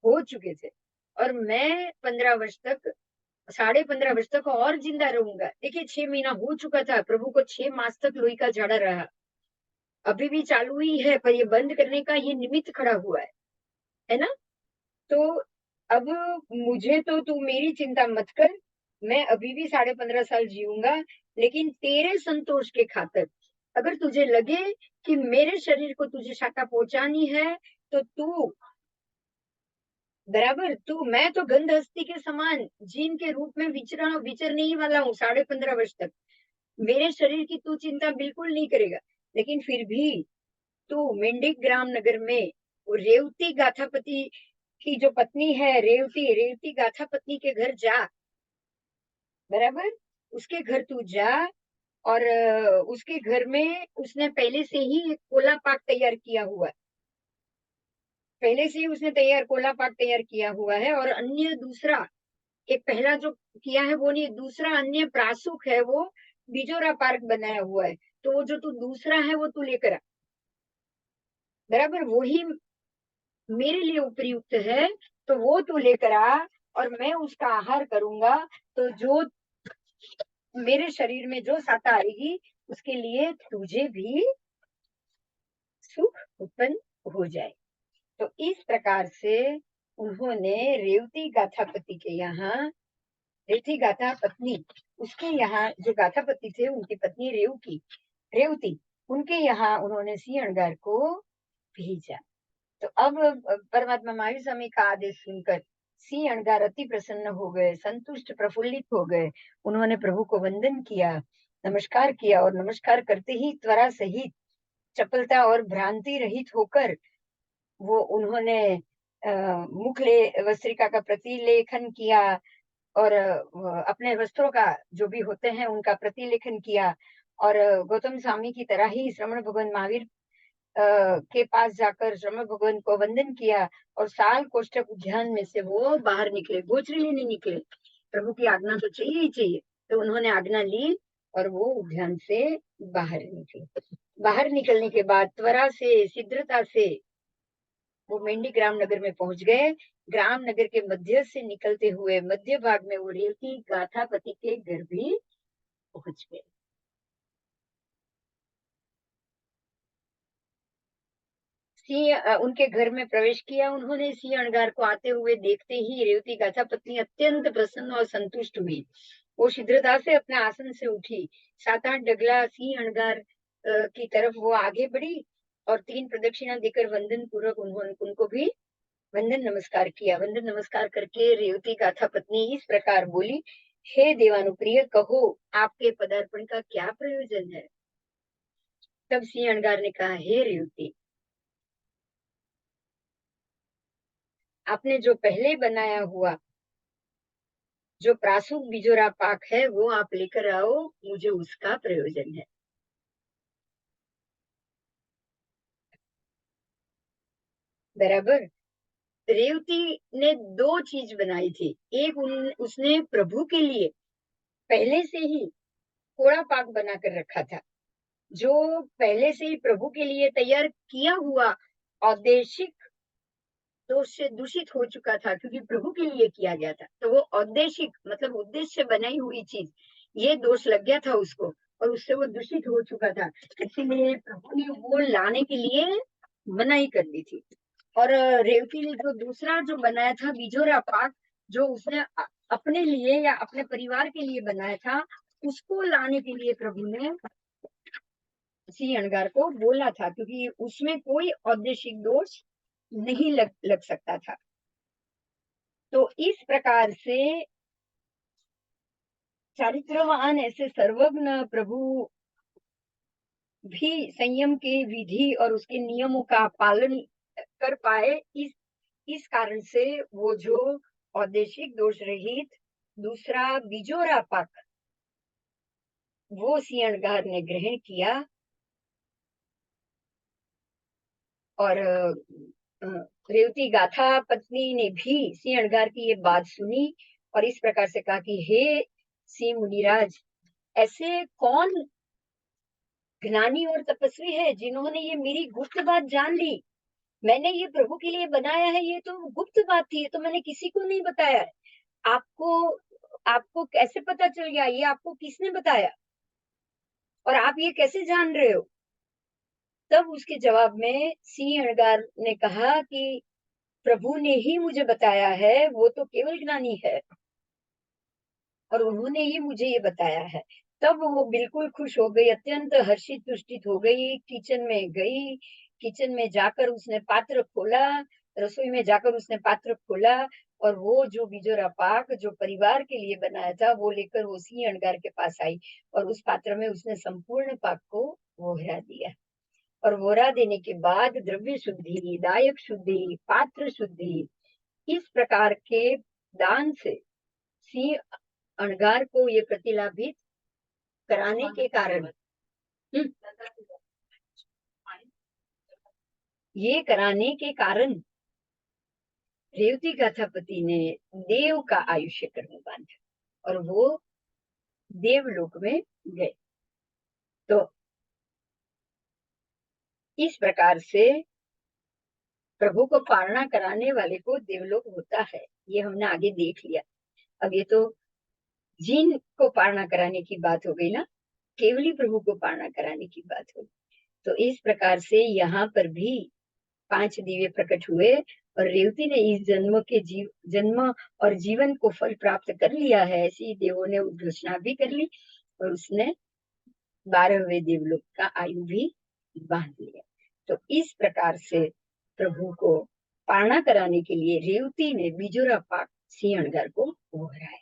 हो चुके थे और मैं 15 वर्ष तक, 15.5 वर्ष तक और जिंदा रहूंगा। देखिए 6 महीना हो चुका था, प्रभु को 6 मास तक लोही का झाड़ा रहा, अभी भी चालू ही है, पर ये बंद करने का ये निमित्त खड़ा हुआ है ना? तो अब मुझे तो तू मेरी चिंता मत कर, मैं अभी भी 15.5 साल जीऊंगा, लेकिन तेरे संतोष के खातिर अगर तुझे लगे कि मेरे शरीर को तुझे शाखा पहुंचानी है तो तू, बराबर तू, मैं तो गंध हस्ती के समान जीन के रूप में विचरने ही वाला हूँ 15.5 वर्ष तक, मेरे शरीर की तू चिंता बिल्कुल नहीं करेगा। लेकिन फिर भी तू मेंढक ग्राम नगर में वो रेवती गाथापति की जो पत्नी है, रेवती रेवती गाथा पत्नी के घर जा, बराबर उसके घर तू जा और उसके घर में उसने पहले से ही एक कोला पाक तैयार किया हुआ है, पहले से ही उसने कोला पाक तैयार किया हुआ है, और अन्य दूसरा, एक पहला जो किया है वो नहीं, दूसरा अन्य प्रासुक है, वो बिजोरा पार्क बनाया हुआ है, तो वो जो तू दूसरा है वो तू लेकर आ, बराबर वही मेरे लिए उपयुक्त है, तो वो तू लेकर आ और मैं उसका आहार करूंगा, तो जो मेरे शरीर में जो सत्ता आएगी उसके लिए तुझे भी सुख उत्पन्न हो जाए। तो इस प्रकार से उन्होंने रेवती गाथापति के यहाँ, रेवती गाथा पत्नी, उसके यहाँ जो गाथापति थे उनकी पत्नी रेवती, उनके यहाँ उन्होंने सिंह अणगार को भेजा। तो अब परमात्मा महावीर स्वामी का आदेश सुनकर सिंह अणगार अति प्रसन्न हो गए, संतुष्ट प्रफुल्लित हो गए, उन्होंने प्रभु को वंदन किया, नमस्कार किया और नमस्कार करते ही त्वरा सहित, चपलता और भ्रांति रहित होकर वो उन्होंने मुखले वस्त्रिका का प्रतिलेखन किया और अपने वस्त्रों का जो भी होते हैं उनका प्रतिलेखन किया और गौतम स्वामी की तरह ही श्रमण भगवान महावीर के पास जाकर श्रमण भगवान को वंदन किया और साल कोष्ठक उद्यान में से वो बाहर निकले, गोचरी लेने निकले, प्रभु की आज्ञा तो चाहिए ही चाहिए, तो उन्होंने आज्ञा ली और वो उद्यान से बाहर निकले। बाहर निकलने के बाद त्वरा से, शीघ्रता से वो मेंढी ग्राम नगर में पहुंच गए। ग्राम नगर के मध्य से निकलते हुए मध्य भाग में वो रेवती गाथापति के घर भी पहुंच गए। सिंह उनके घर में प्रवेश किया उन्होंने, सिंह अणगार को आते हुए देखते ही रेवती गाथा पत्नी अत्यंत प्रसन्न और संतुष्ट हुई, वो शीघ्रता से अपने आसन से उठी, 7-8 डगला सिंह अणगार की तरफ वो आगे बढ़ी और 3 प्रदक्षिणा देकर वंदन पूर्वक उन्होंने उनको भी वंदन नमस्कार किया। वंदन नमस्कार करके रेवती गाथा पत्नी इस प्रकार बोली हे देवानुप्रिय, कहो आपके पदार्पण का क्या प्रयोजन है। तब सिंह अणगार ने कहा, हे रेवती, आपने जो पहले बनाया हुआ जो प्रासूक बिजोरा पाक है वो आप लेकर आओ, मुझे उसका प्रयोजन है। बराबर। रेवती ने दो चीज बनाई थी। एक उसने प्रभु के लिए पहले से ही थोड़ा पाक बनाकर रखा था, जो पहले से ही प्रभु के लिए तैयार किया हुआ औदेशिक दोष से दूषित हो चुका था, क्योंकि प्रभु के लिए किया गया था। तो वो औदेशिक मतलब उद्देश्य से बनाई हुई चीज, ये दोष लग गया था उसको और उससे वो दूषित हो चुका था। इसीलिए प्रभु ने वो लाने के लिए मनाही कर दी थी। और रेवती ने जो दूसरा जो बनाया था बिजोरा पाक, जो उसने अपने लिए या अपने परिवार के लिए बनाया था, उसको लाने के लिए प्रभु ने सिंह अणगार को बोला था, क्योंकि उसमें कोई औदेशिक दोष नहीं लग सकता था। तो इस प्रकार से चारित्रवान ऐसे सर्वज्ञ प्रभु भी संयम के विधि और उसके नियमों का पालन कर पाए। इस कारण से वो जो औदेशिक दोष रहित दूसरा बिजोरा पाक वो सिंह अणगार ने ग्रहण किया। और रेवती गाथा पत्नी ने भी सिंह अणगार की ये बात सुनी और इस प्रकार से कहा कि हे सिंह मुनिराज, ऐसे कौन ज्ञानी और तपस्वी है जिन्होंने ये मेरी गुप्त बात जान ली। मैंने ये प्रभु के लिए बनाया है, ये तो गुप्त बात थी, ये तो मैंने किसी को नहीं बताया है। आपको आपको कैसे पता चल गया, ये आपको किसने बताया और आप ये कैसे जान रहे हो। तब उसके जवाब में सिंह अणगार ने कहा कि प्रभु ने ही मुझे बताया है, वो तो केवल ज्ञानी है और उन्होंने ही मुझे ये बताया है। तब वो बिल्कुल खुश हो गई, अत्यंत हर्षित तुष्टित हो गई। किचन में गई, किचन में जाकर उसने पात्र खोला, रसोई में जाकर उसने पात्र खोला और वो जो बिजोरा पाक जो परिवार के लिए बनाया था वो लेकर वो सिंह अणगार के पास आई और उस पात्र में उसने संपूर्ण पाक को वोहरा दिया। और वोहरा देने के बाद द्रव्य शुद्धि, दायक शुद्धि, पात्र शुद्धि, इस प्रकार के दान से सिंह अणगार को ये प्रतिलाभित कराने के कारण ये कराने के कारण रेवती गाथापति ने देव का आयुष्य कर्म बांधा और वो देवलोक में गए। तो इस प्रकार से प्रभु को पालना कराने वाले को देवलोक होता है, ये हमने आगे देख लिया। अब ये तो जिन को पालना कराने की बात हो गई ना, केवली प्रभु को पालना कराने की बात हो गई। तो इस प्रकार से यहाँ पर भी 5 दिव्य प्रकट हुए और रेवती ने इस जन्म और जीवन को फल प्राप्त कर लिया है, ऐसी देवों ने घोषणा भी कर ली और उसने 12वें देवलोक का आयु भी बांध लिया। तो इस प्रकार से प्रभु को पालना कराने के लिए रेवती ने बिजोरा पाक सिंह अणगार को वोहराया।